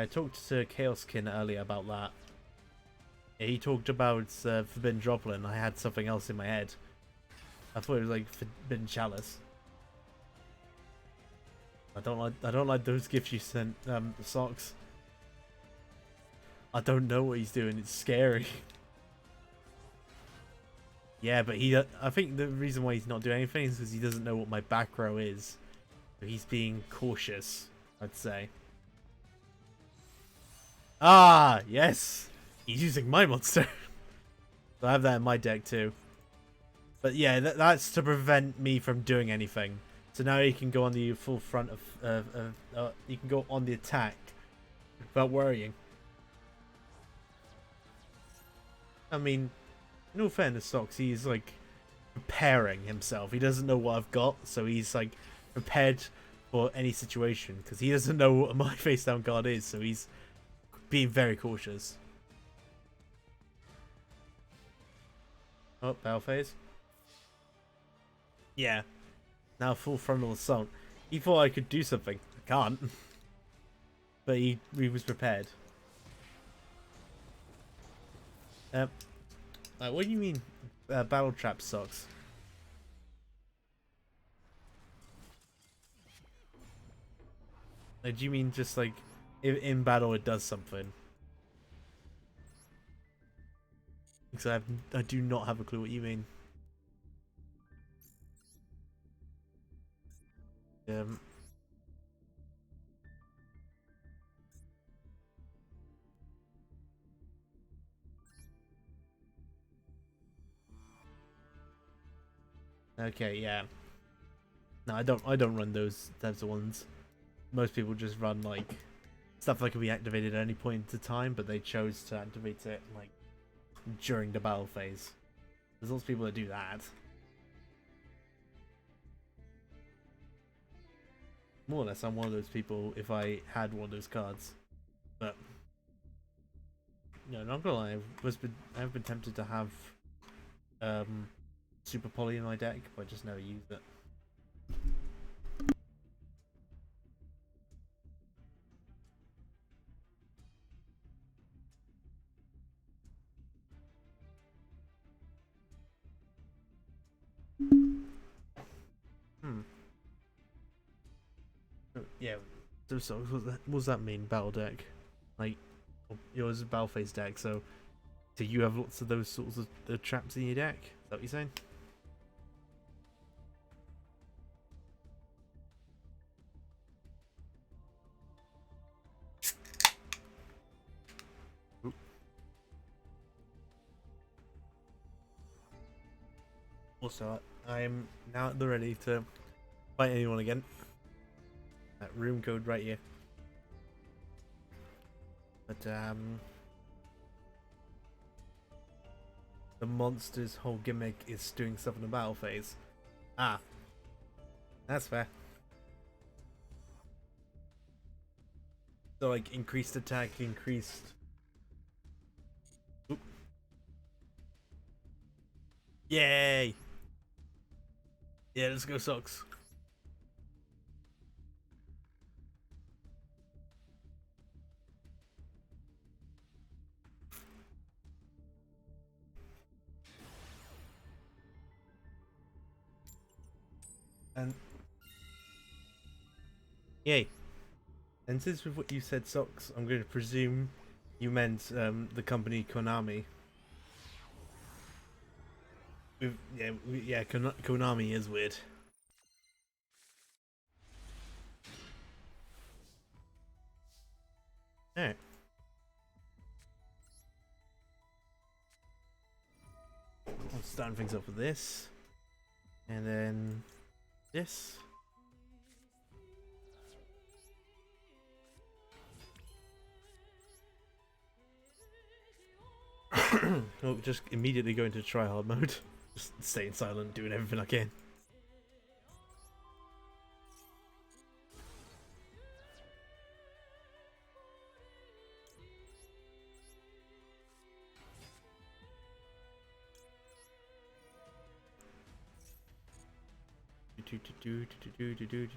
I talked to Chaoskin earlier about that. Yeah, he talked about Forbidden Droplet, and I had something else in my head. I thought it was like Forbidden Chalice. I don't like those gifts you sent, Socks. I don't know what he's doing. It's scary. Yeah, but I think the reason why he's not doing anything is because he doesn't know what my back row is. So he's being cautious, I'd say. Ah, yes. He's using my monster. So I have that in my deck too. But yeah, that's to prevent me from doing anything. So now he can go on the full front of he can go on the attack without worrying. I mean, in all fairness, Socks, he's like preparing himself. He doesn't know what I've got, so he's like prepared for any situation because he doesn't know what my face down card is, so he's being very cautious. Oh, battle phase. Yeah. Now full frontal assault. He thought I could do something. I can't. But he was prepared. What do you mean battle trap Socks? Do you mean just like if in battle it does something? Because I do not have a clue what you mean. Okay, yeah. No, I don't run those types of ones. Most people just run like stuff that can be activated at any point in time, but they chose to activate it like during the battle phase. There's lots of people that do that. More or less, I'm one of those people if I had one of those cards. But no, not gonna lie, I've been tempted to have Super Poly in my deck, but I just never used it. Yeah. So what does that mean, battle deck? Like, yours is battle phase deck, so do you have lots of those sorts of traps in your deck? Is that what you're saying? Oop. Also, I am now at the ready to fight anyone again. That room code right here. But the monster's whole gimmick is doing stuff in the battle phase. Ah, that's fair. So like increased attack, increased. Oop. Yay! Yeah, let's go Socks. And yay. And since with what you said, Socks, I'm going to presume you meant the company Konami. Konami is weird. Alright. I'm starting things off with this. And then this. I'll just immediately go into tryhard mode. Just staying silent, doing everything I can.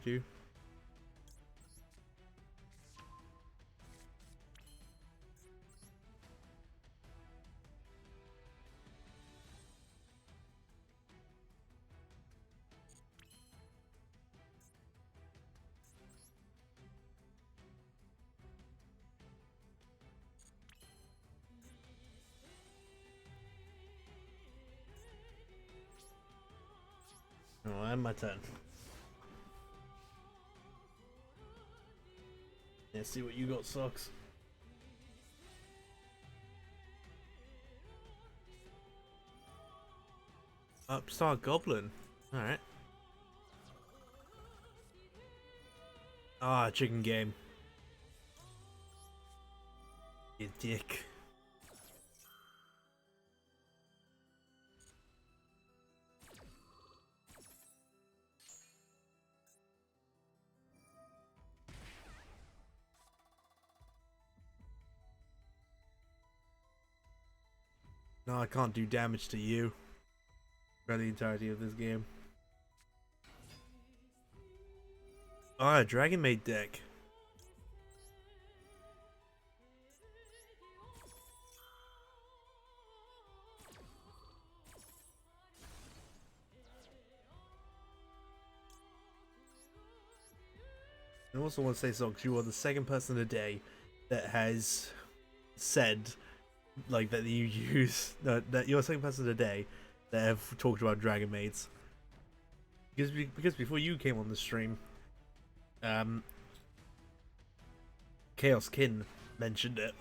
Do. Oh, and my turn. Let's see what you got, Socks. Upstart Goblin. Alright. Ah, chicken game. You dick. No, I can't do damage to you for the entirety of this game. Ah, Dragon Maid deck. I also want to say, Socks, you are the second person today that has said, like, that you use that you're the second person today that have talked about Dragon Maids. Because before you came on the stream, Chaos Kin mentioned it.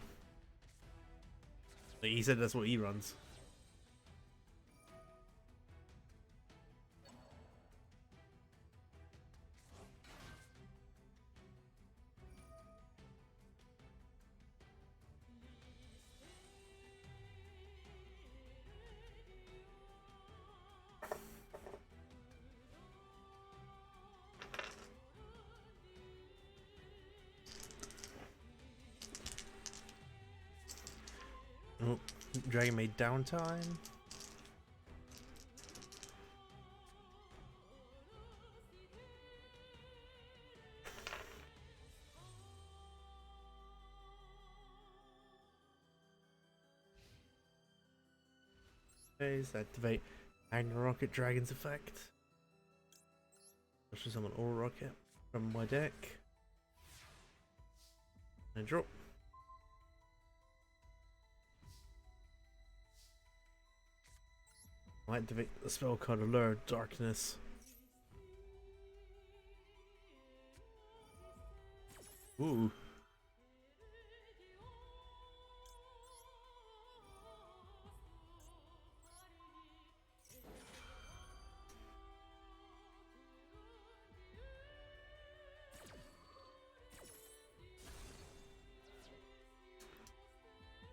Like, he said that's what he runs. Oh, Dragon Maid downtime. Phase, activate Rocket Dragon's effect. Let's just summon All Rocket from my deck. And drop. I'll activate the spell card Allure of Darkness. Ooh.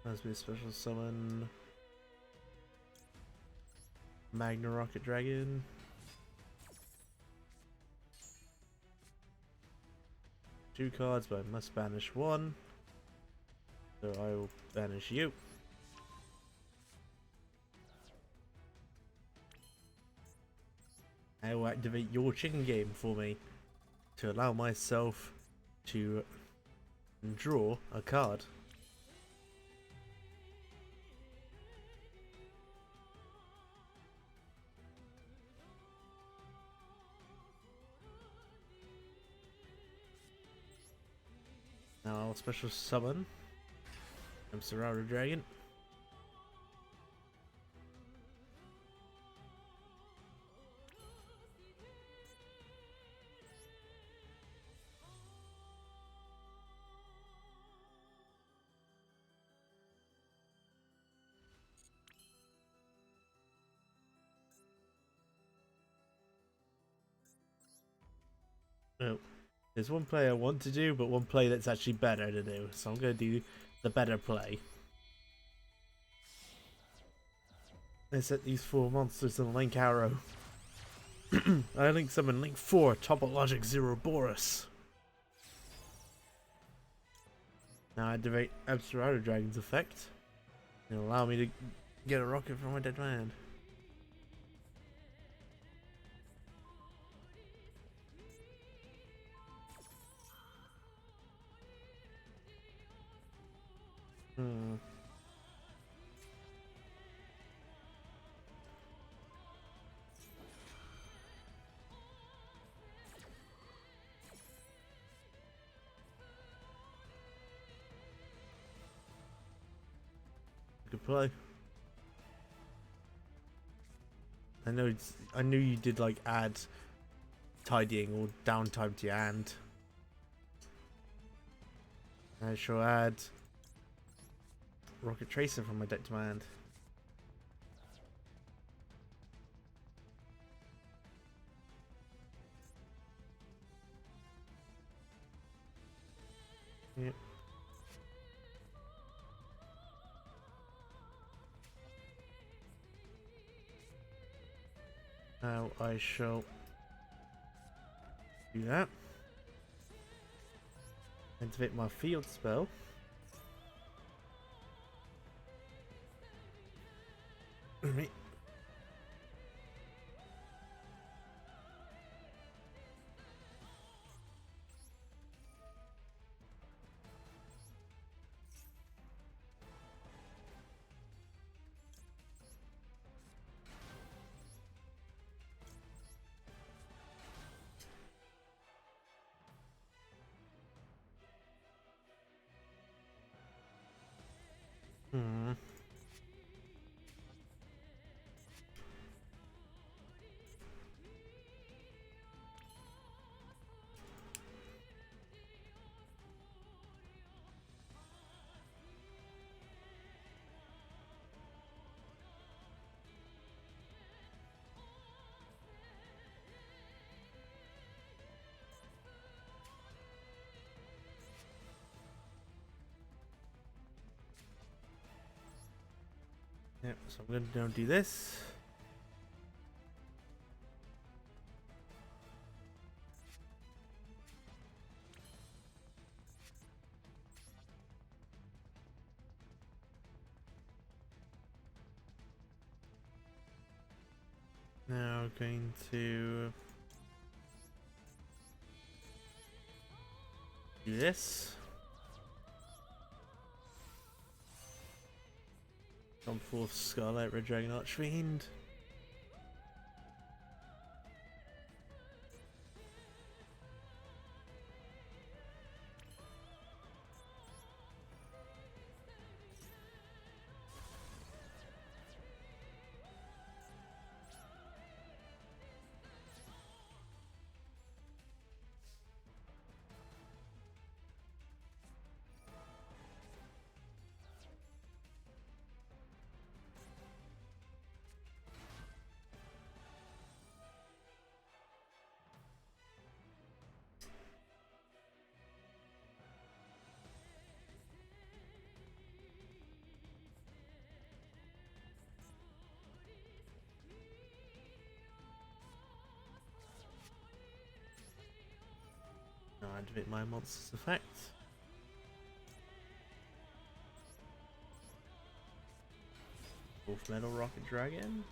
Must be a special summon. Magna Rocket Dragon. Two cards, but I must banish one. So I will banish you. I will activate your chicken game for me to allow myself to draw a card. Now I'll special summon Serrara Dragon. No. There's one play I want to do, but one play that's actually better to do. So I'm going to do the better play. I set these 4 monsters in Link Arrow. I link summon Link 4, Topologic Zero Boris. Now I activate Absterado Dragon's effect. It'll allow me to get a rocket from my dead man. Good play. I knew you did like add tidying or downtime to your hand. I shall add Rocket Tracer from my deck to my hand. Yep. Now I shall do that. Activate my field spell. Right. Yep, so I'm going to now do this. Now going to do this. Come forth, Scarlet Red Dragon Archfiend. Now activate my monster's effect. Wolf Metal Rocket Dragon.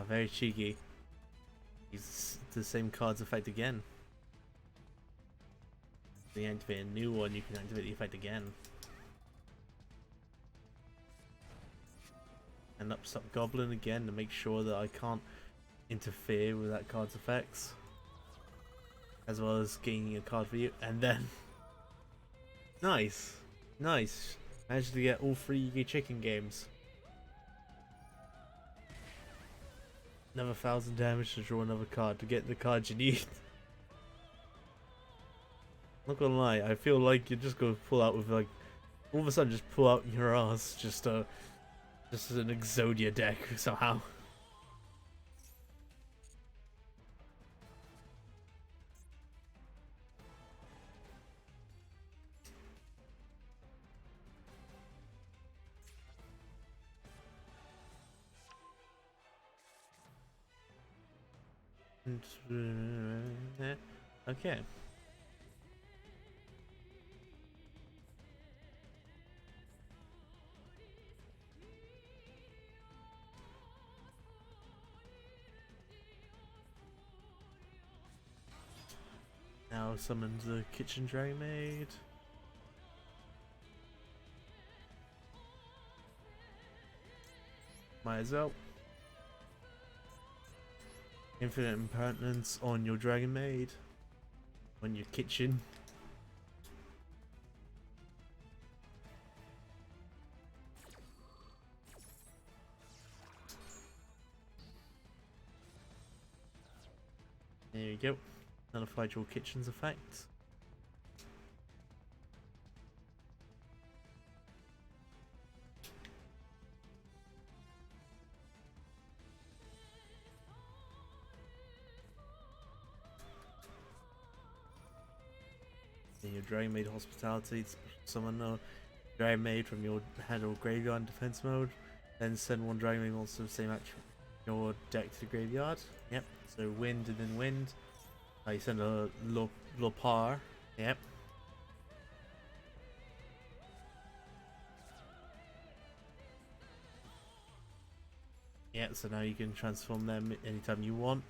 Very cheeky. He's the same card's effect again. If you activate a new one, you can activate the effect again. And upstop Goblin again to make sure that I can't interfere with that card's effects. As well as gaining a card for you. And then... Nice! Nice! Managed to get all 3 Yu-Gi Chicken games. Another 1000 damage to draw another card to get the card you need. Not gonna lie, I feel like you're just gonna pull out with like, all of a sudden just pull out your ass just to This is an Exodia deck somehow. Okay. Now summon the kitchen dragon maid. Might as well. Infinite impertinence on your dragon maid. On your kitchen. There you go. Nullified your kitchen's effect. Then your Dragon Maid Hospitality, summon a Dragon Maid from your hand or graveyard in defense mode. Then send one Dragon Maid monster of the same action from your deck to the graveyard. Yep, so wind and then wind. You send a Lopar. Yep. Yeah, so now you can transform them anytime you want.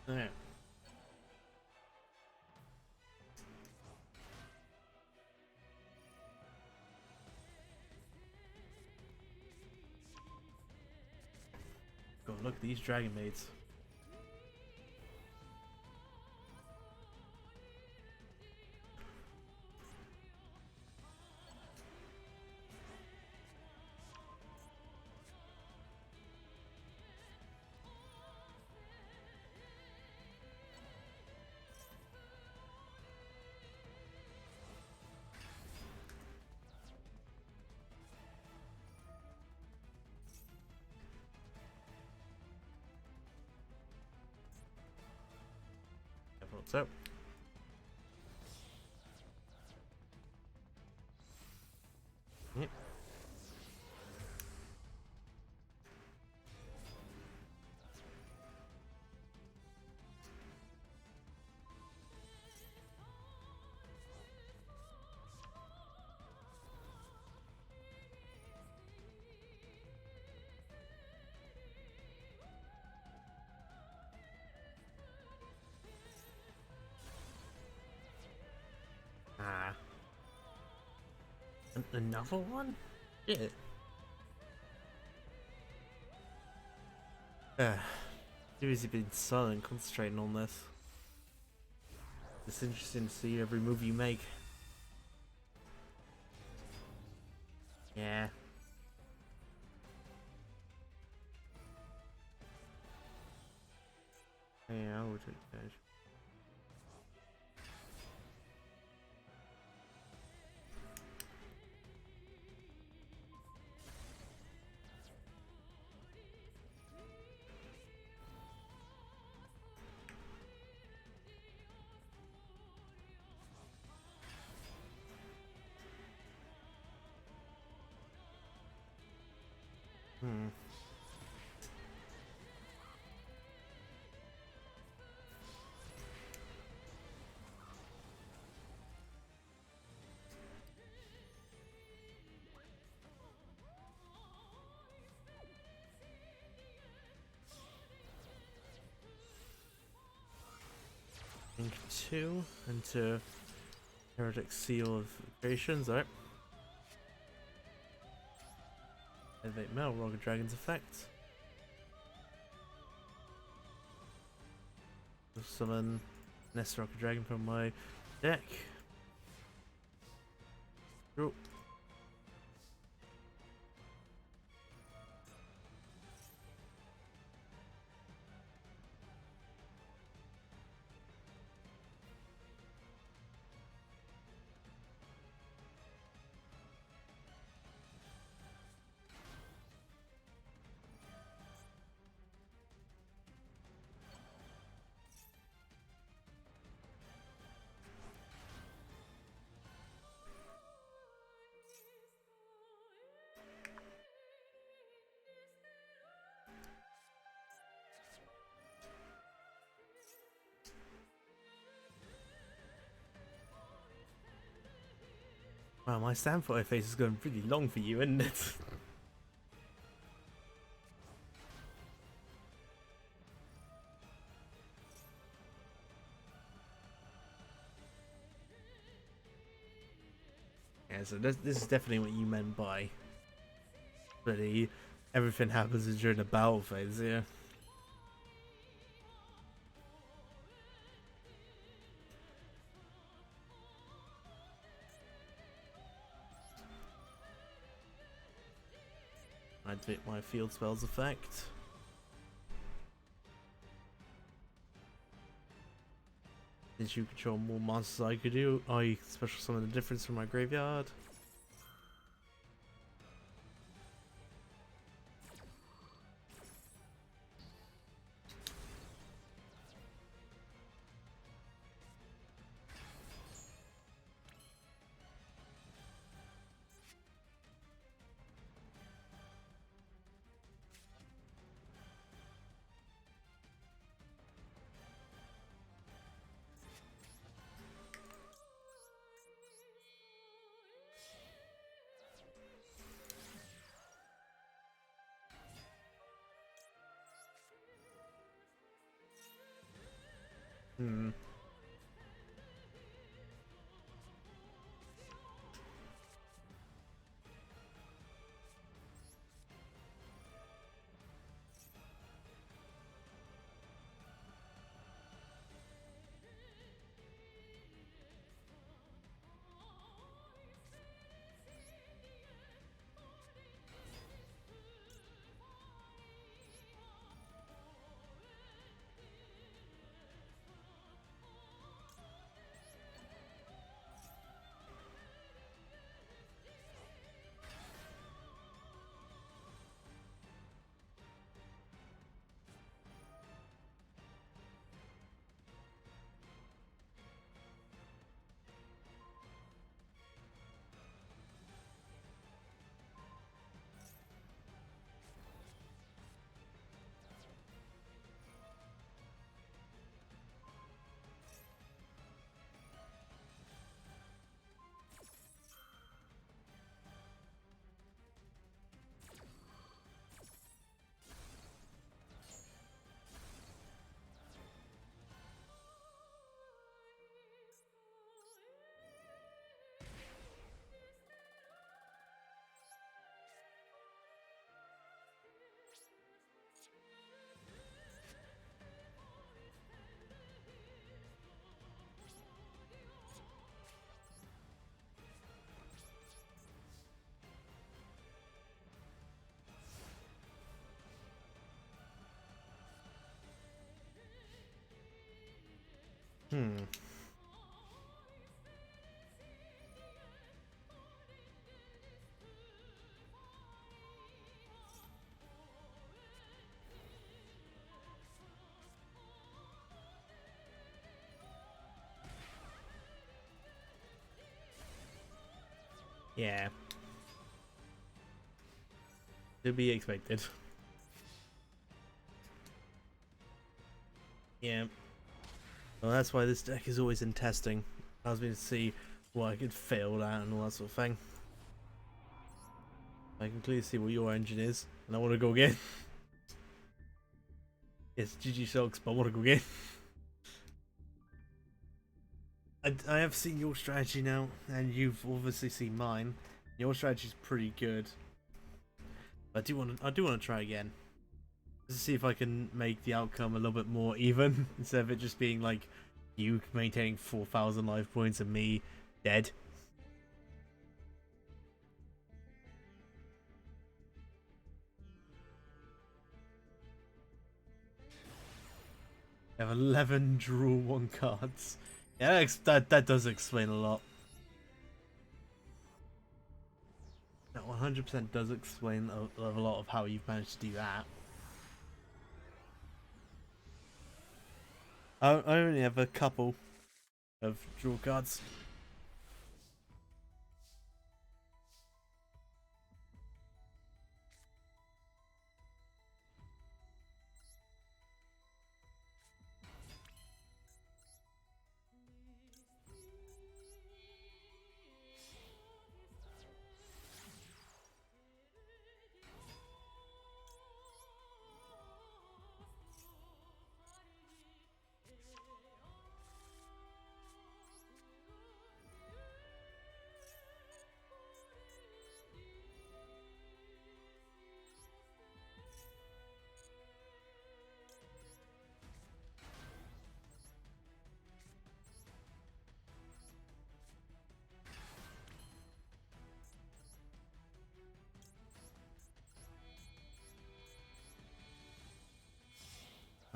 Alright. God, look at these Dragon Maids. What's up? Yep. Ah. Another one? Shit. Too busy being silent, concentrating on this. It's interesting to see every move you make. Yeah. Yeah, I would take that. Hmm. Ink 2 into Heretic Seal of Creations, alright. Elevate Metal Rocket Dragon's effect. Summon Nest Rocket Dragon from my deck. Draw. Wow, my Sandfire face is going pretty long for you, isn't it? Yeah, so this is definitely what you meant by really everything happens during the battle phase, yeah. I activate my field spells effect. Since you control more monsters I could do, I special summon the difference from my graveyard. Hmm. Hmm. Yeah. To be expected. Yeah. Well, that's why this deck is always in testing. I was going to see what I could fail at and all that sort of thing. I can clearly see what your engine is, and I want to go again. Yes, GG sucks, but I want to go again. I have seen your strategy now, and you've obviously seen mine. Your strategy's pretty good. I do want to try again. Just to see if I can make the outcome a little bit more even, instead of it just being like you maintaining 4,000 life points and me dead. I have 11 draw 1 cards. Yeah, that does explain a lot. That 100% does explain a lot of how you've managed to do that. I only have a couple of draw cards.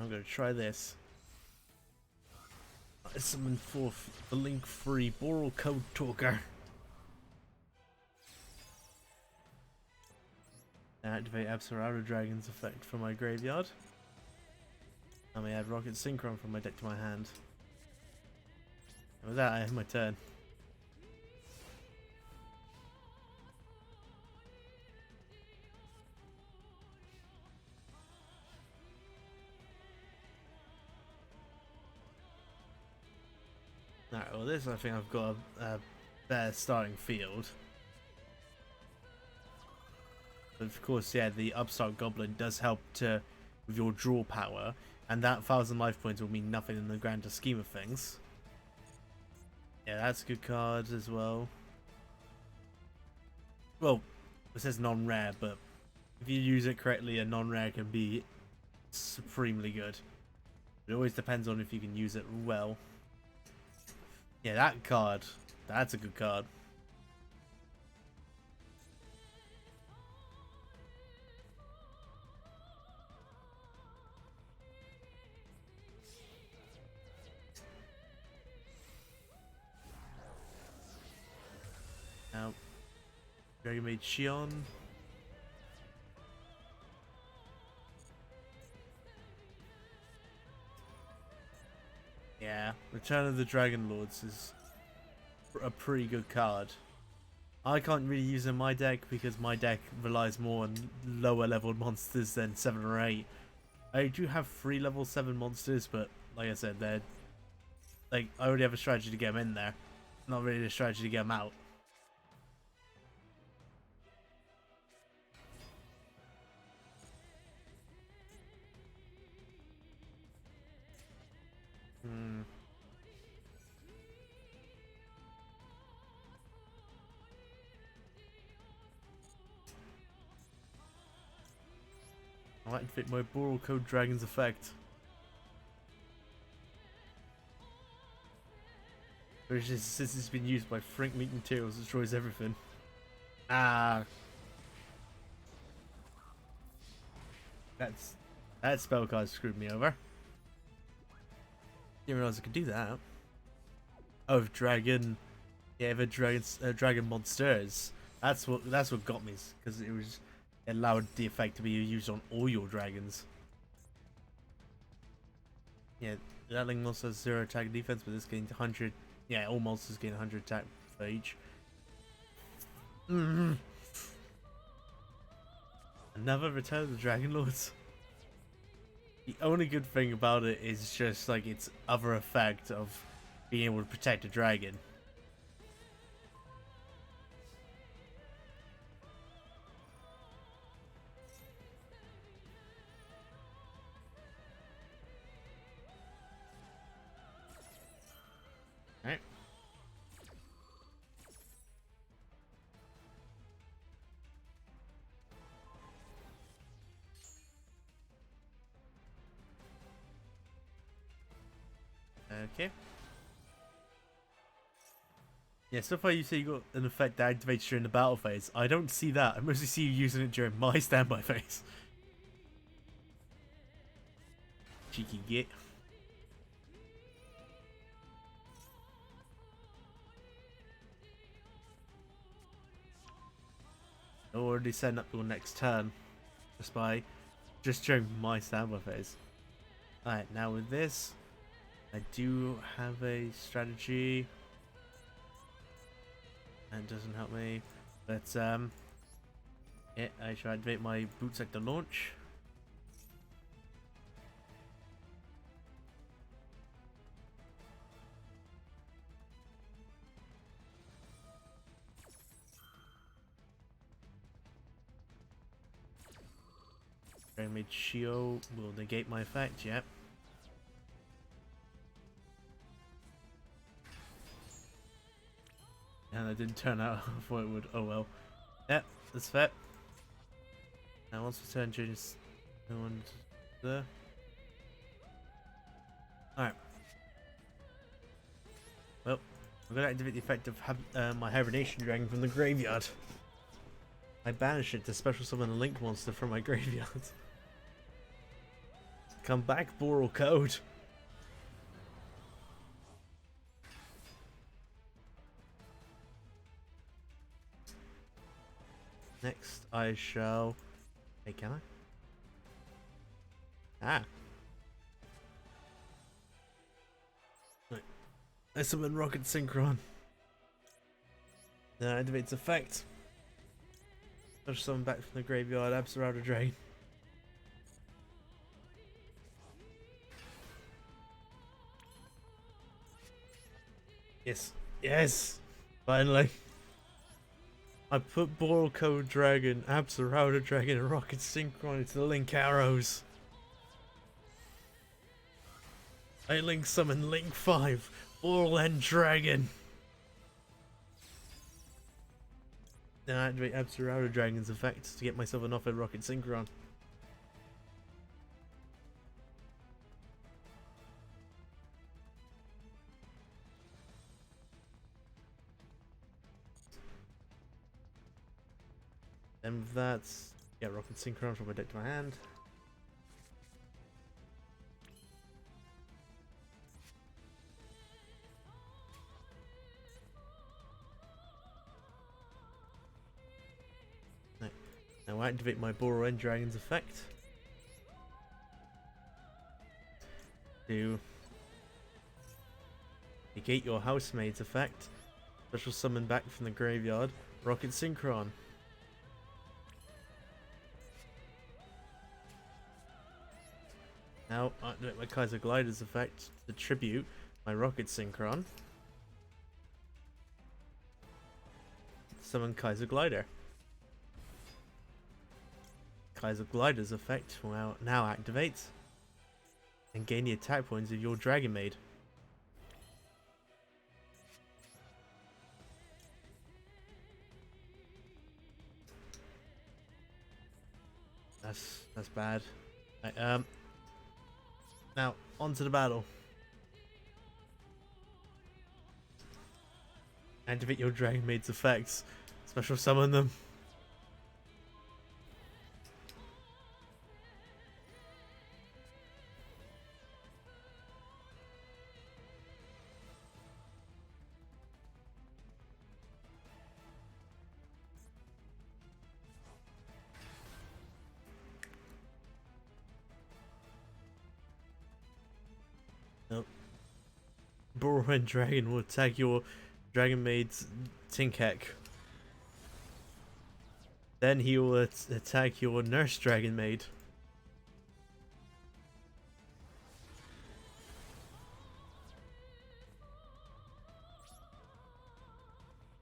I'm gonna try this. I summon forth the link-free Boral Code Talker. Activate Absorado Dragon's effect from my graveyard. I may add Rocket Synchron from my deck to my hand. And with that, I have my turn. Alright, well this I think I've got a better starting field. But of course, yeah, the Upstart Goblin does help with your draw power, and that 1,000 life points will mean nothing in the grander scheme of things. Yeah, that's a good card as well. Well, it says non-rare, but if you use it correctly, a non-rare can be supremely good. It always depends on if you can use it well. Yeah, that card, that's a good card. Now, Dragon Maid Shion. Yeah, Return of the Dragon Lords is a pretty good card. I can't really use it in my deck because my deck relies more on lower level monsters than 7 or 8. I do have 3 level 7 monsters, but like I said, they're like, I already have a strategy to get them in there. Not really a strategy to get them out. I might fit my Boral Code Dragon's effect. Which is, since it's been used by Frank Meat Materials, destroys everything. Ah. That spell card screwed me over. Didn't realize I could do that. Oh, dragon. Yeah, the dragon monsters. That's what got me, because it allowed the effect to be used on all your dragons. Yeah, that link monster has 0 attack and defense, but this gains 100. Yeah, all monsters gain 100 attack for each. Another Return of the Dragon Lords. The only good thing about it is just like its other effect of being able to protect a dragon. Alright. Okay. Yeah, so far you say you got an effect that activates during the battle phase. I don't see that. I mostly see you using it during my standby phase. Cheeky git. Already setting up your next turn just during my standby phase. Alright, now with this, I do have a strategy. That doesn't help me, but yeah, I should activate my boot sector launch. Dragon Shio will negate my effect, yep. And that didn't turn out how I thought it would. Oh well. Yep, that's fair. Now once we turn changes, no one's there. Alright. Well, I'm going to activate the effect of my Hibernation Dragon from the graveyard. I banish it to special summon a Link monster from my graveyard. Come back, Boral Code. Next, I shall... Hey, can I? Ah. Right. I summon Rocket Synchron. Then I activate its effect. Push summon back from the graveyard, Absolute Drain. Yes. Yes! Finally. I put Boral Code Dragon, Absolute Dragon, and Rocket Synchron into the Link Arrows. I Link summon Link 5, BORRELEND Dragon. Then I activate Absolute Dragon's effect to get myself an offered Rocket Synchron. Then with that, get Rocket Synchron from my deck to my hand. Now I activate my BORRELEND Dragon's effect to negate your housemaid's effect. Special summon back from the graveyard, Rocket Synchron. Now I activate my Kaiser Glider's effect to tribute my Rocket Synchron. Summon Kaiser Glider. Kaiser Glider's effect will now activate and gain the attack points of your Dragon Maid. That's bad. Right, now onto the battle. Activate your Dragon Maid's effects. Special summon them. Nope. BORRELEND Dragon will attack your Dragon Maid's Tinkek. Then he will attack your Nurse Dragon Maid.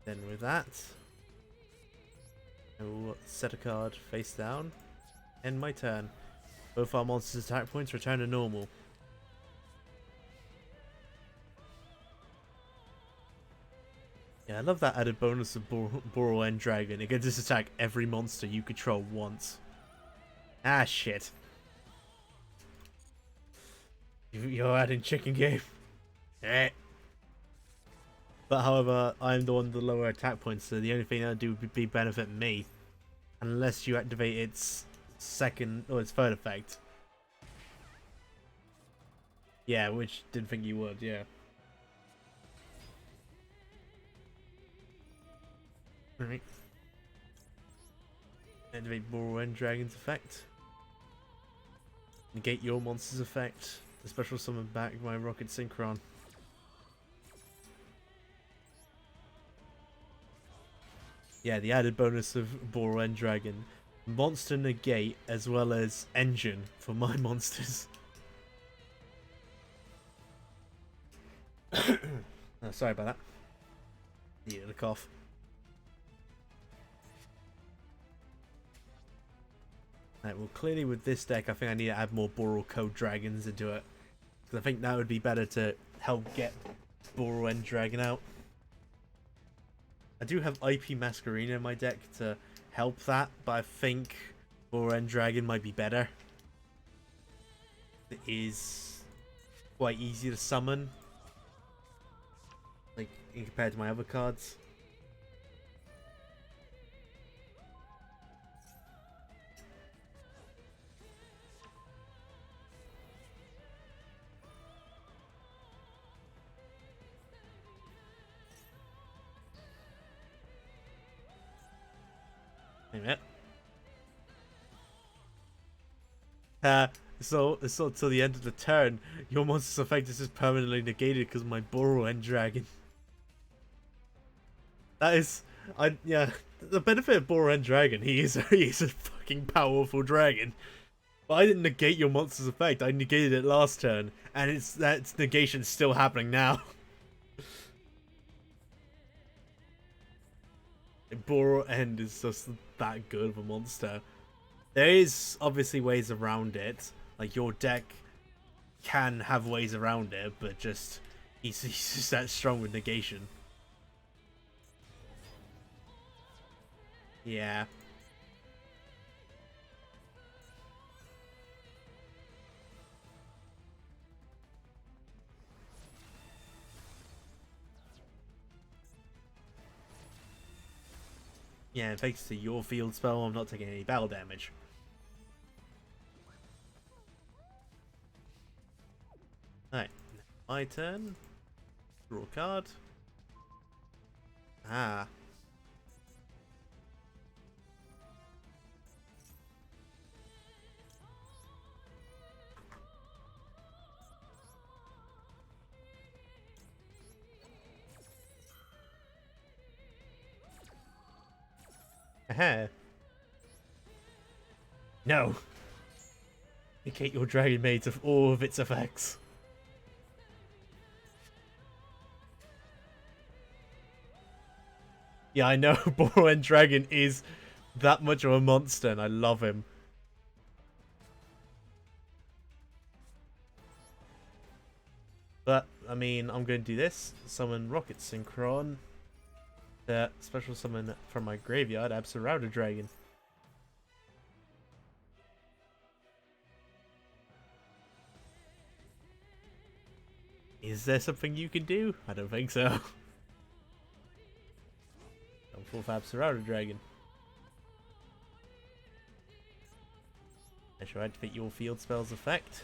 Then with that, I will set a card face down. End my turn. Both our monsters' attack points return to normal. Yeah, I love that added bonus of BORRELEND Dragon. It can just attack every monster you control once. Ah, shit. You're adding chicken game. Eh. But however, I'm the one with the lower attack points, so the only thing that would do would be benefit me. Unless you activate its second or its third effect. Yeah, which didn't think you would, yeah. Alright. Activate BORRELEND Dragon's effect. Negate your monster's effect. The special summon back my Rocket Synchron. Yeah, the added bonus of BORRELEND Dragon. Monster negate as well as engine for my monsters. Oh, sorry about that. Needed a cough. Right, well clearly with this deck I think I need to add more Boral Code Dragons into it. Because I think that would be better to help get BORRELEND Dragon out. I do have IP Masquerena in my deck to help that, but I think BORRELEND Dragon might be better. It is quite easy to summon, like in compared to my other cards. Wait a minute. So till the end of the turn, your monster's effect is just permanently negated because of my Borrelend Dragon. That is, yeah, the benefit of Borrelend Dragon, he is a fucking powerful dragon. But I didn't negate your monster's effect, I negated it last turn, and that negation's still happening now. Borrelend is just that good of a monster. There is obviously ways around it. Like, your deck can have ways around it, but just he's just that strong with negation. Yeah. Yeah, thanks to your field spell, I'm not taking any battle damage. Alright, my turn. Draw a card. Ah. Aha. No. Negate your Dragon Maids of all of its effects. Yeah, I know. Borrelend Dragon is that much of a monster, and I love him. But, I mean, I'm going to do this. Summon Rocket Synchron. Special summon from my graveyard, Absolute Dragon. Is there something you can do? I don't think so. I'm full of Absolute Dragon. I shall activate your field spell's effect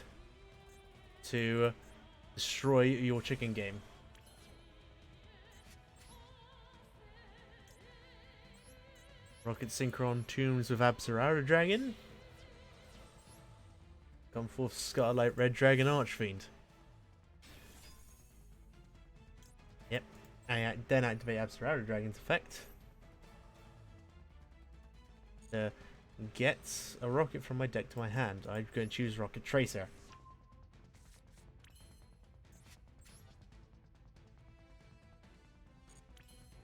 to destroy your chicken game. Rocket Synchron Tombs with Absolute Dragon. Come forth Scarlet Red Dragon Archfiend. Yep. I then activate Absolute Dragon's effect. Get a rocket from my deck to my hand. I'm going to choose Rocket Tracer.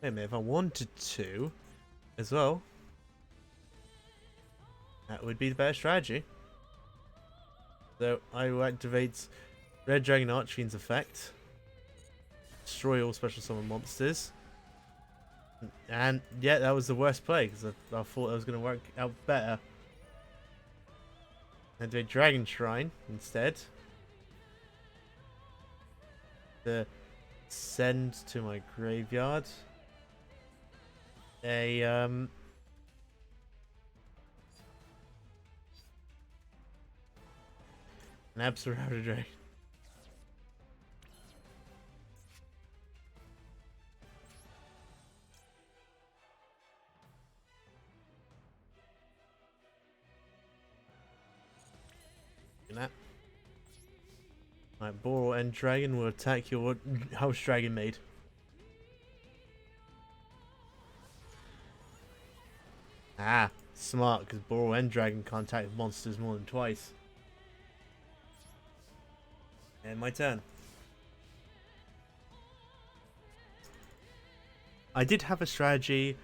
Wait a minute, if I wanted to, as well, that would be the better strategy. So I will activate Red Dragon Archfiend's effect. Destroy all special summon monsters. And yeah, that was the worst play because I thought that was going to work out better. And do a Dragon Shrine instead. To send to my graveyard an Absolute Dragon. That. Right, Borrelend Dragon will attack your House Dragon Maid. Ah, smart, because Borrelend Dragon can't attack monsters more than twice. And my turn. I did have a strategy,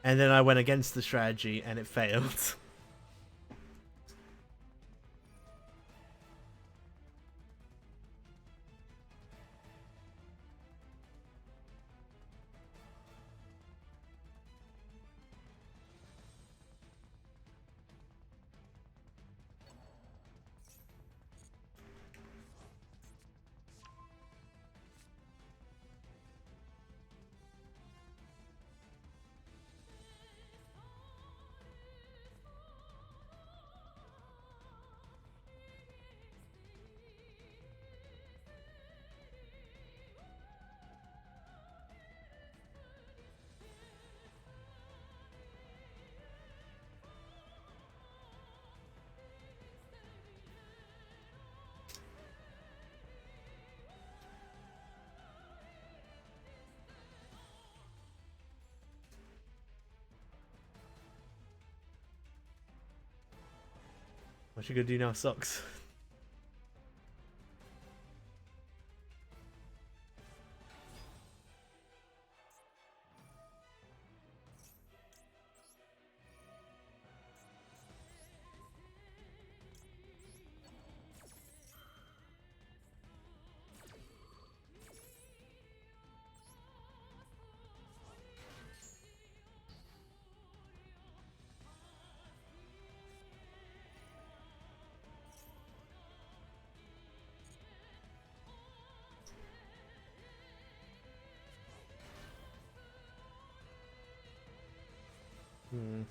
and then I went against the strategy, and it failed. What you gonna do now, Socks? Hmm.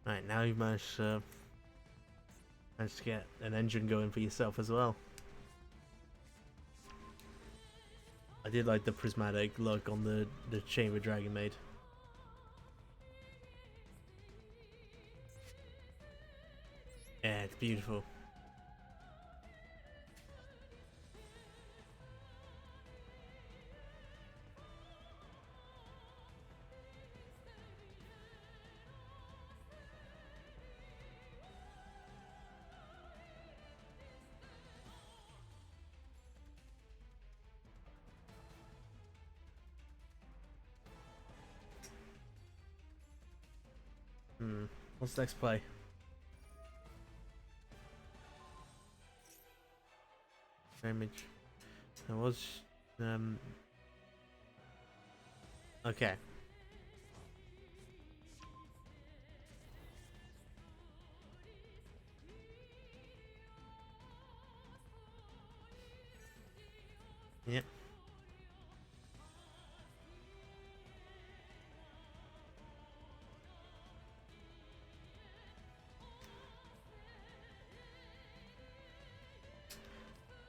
Alright, now you've managed to get an engine going for yourself as well. I did like the prismatic look on the Chamber Dragon made. Yeah, it's beautiful. What's the next play? Damage. There was okay. Yep.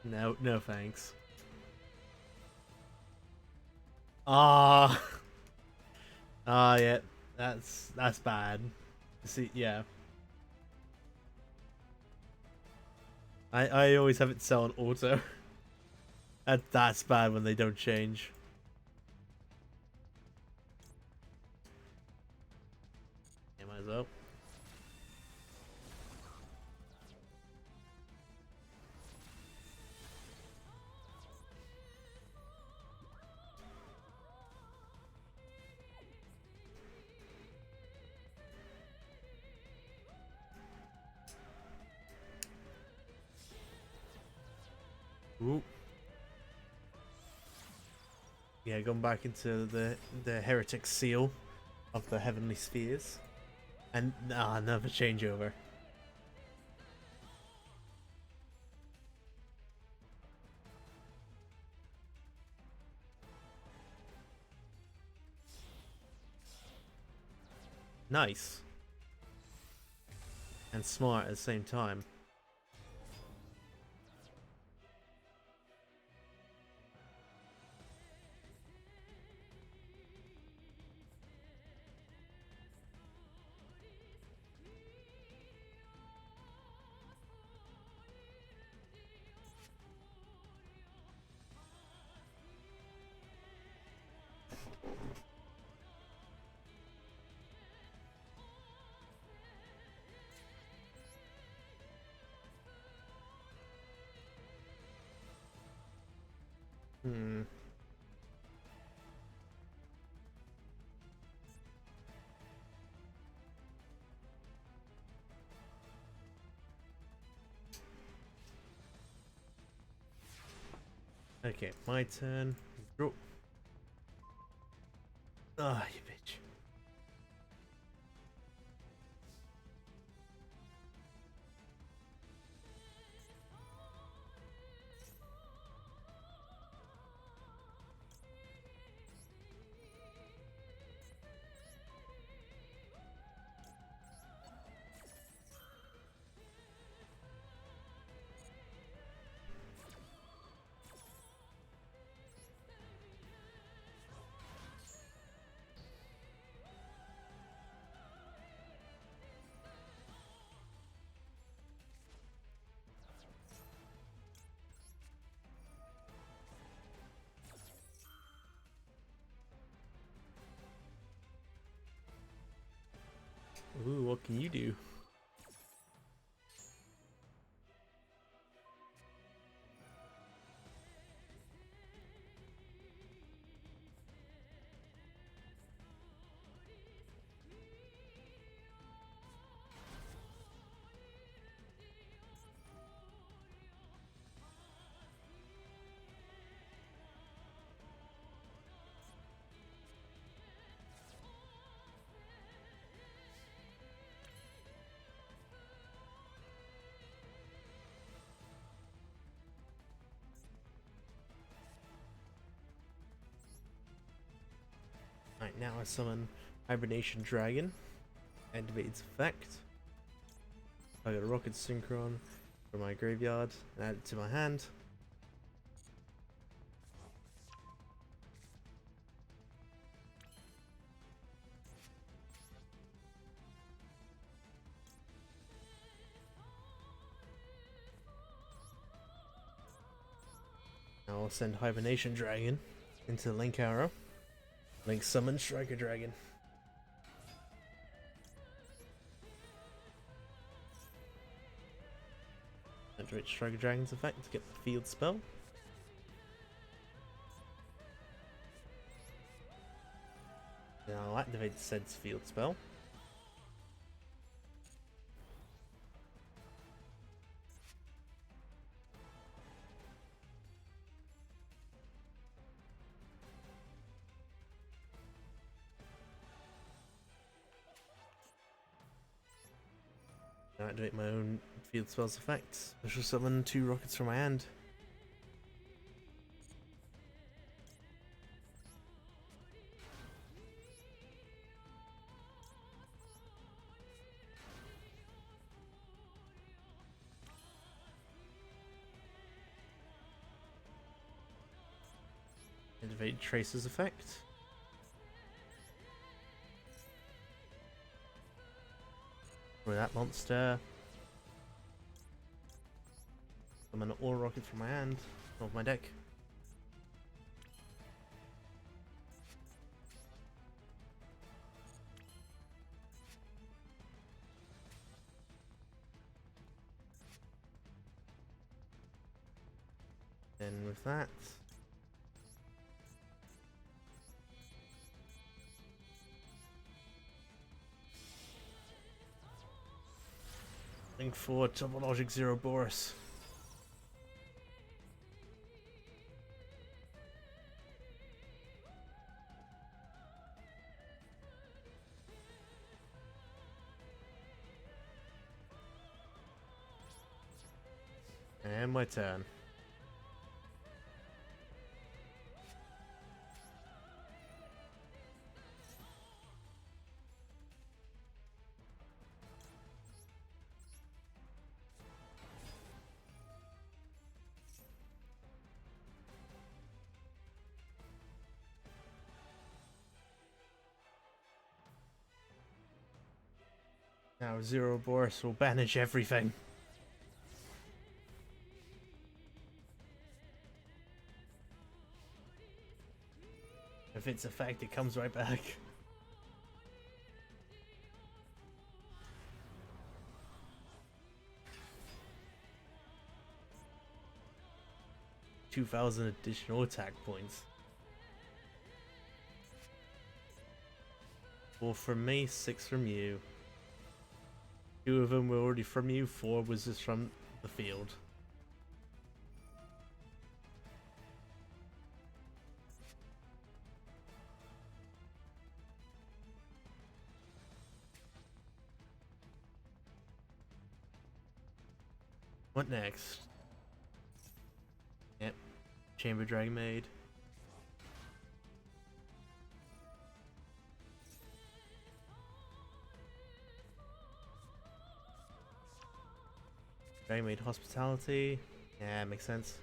No, no thanks. Ah, yeah, that's bad. See, yeah. I always have it set on auto. That's bad when they don't change. Yeah, might as well. Ooh. Yeah, going back into the heretic seal of the heavenly spheres, and another changeover. Nice and smart at the same time. Hmm. Okay, my turn. Draw. Ah, you bitch. Ooh, what can you do? Alright, now I summon Hibernation Dragon. Activate its effect. I got a Rocket Synchron from my graveyard and add it to my hand. Now I'll send Hibernation Dragon into Link Arrow. Link summon Striker Dragon. Activate Striker Dragon's effect to get the field spell. Now I'll activate said's field spell. Now activate my own field spell's effect. Special summon 2 rockets from my hand. Activate Tracer's effect. For that monster. Summon an all rocket from my hand, off my deck. Then with that, link for Topologic Zero Boris. And my turn. Now Zero Boris will banish everything. If it's a fact, it comes right back. $2,000 additional attack points. 4 from me, 6 from you. 2 of them were already from you, 4 was just from the field. What next? Yep. Chamber Dragon Maid. Dragon Maid Hospitality. Yeah, makes sense.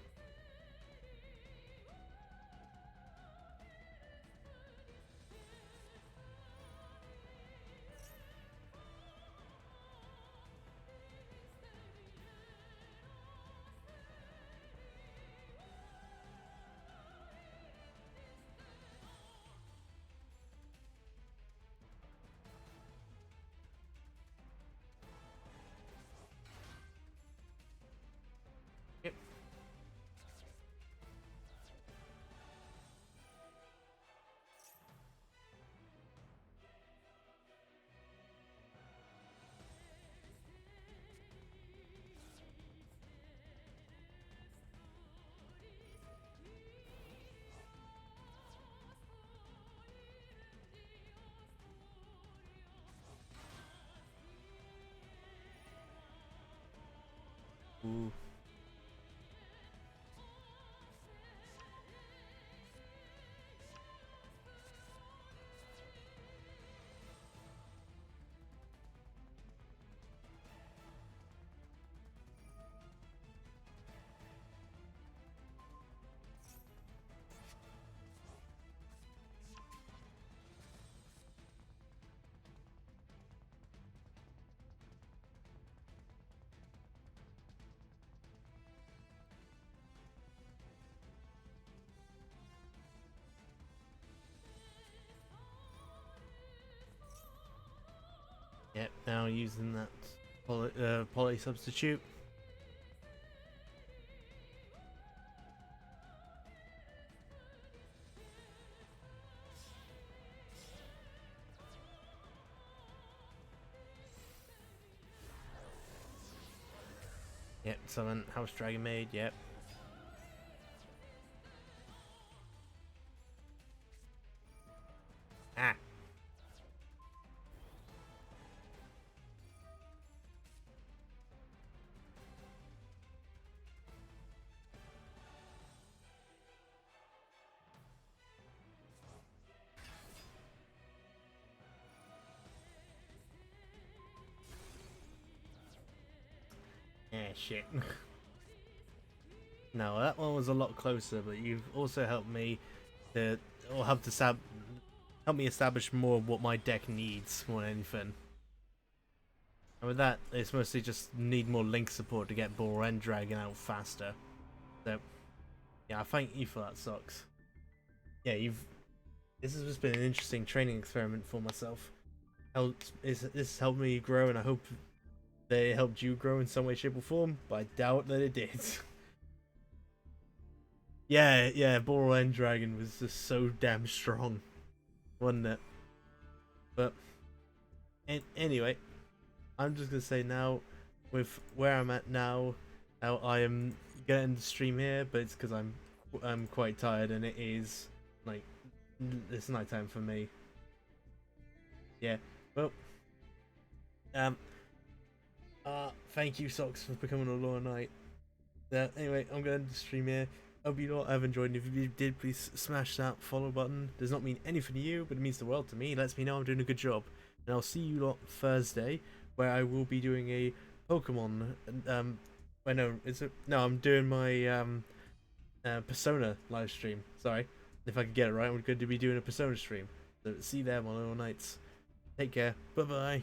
Ooh. Yep, now using that poly substitute. Yep, summon House Dragon Maid, yep. Ah! Shit. No, that one was a lot closer, but you've also helped me to, or help me establish more of what my deck needs more than anything. And with that, it's mostly just need more link support to get BORRELEND Dragon out faster. So, yeah, I thank you for that, Socks. Yeah, this has just been an interesting training experiment for myself. This helped me grow, and I hope that it helped you grow in some way, shape, or form, but I doubt that it did. Yeah, BORRELEND Dragon was just so damn strong, wasn't it? But anyway, I'm just gonna say now, with where I'm at now, I am getting the stream here, but it's because I'm quite tired, and it is like it's nighttime for me. Yeah, well, um, thank you, Socks, for becoming a Law Knight. Anyway, I'm going to stream here. Hope you all have enjoyed. If you did, please smash that follow button. Does not mean anything to you, but it means the world to me. It lets me know I'm doing a good job. And I'll see you lot Thursday, where I will be doing a Pokemon. I know I'm doing my Persona live stream. Sorry, if I can get it right, I'm going to be doing a Persona stream. So see you there, my little knights. Take care. Bye bye.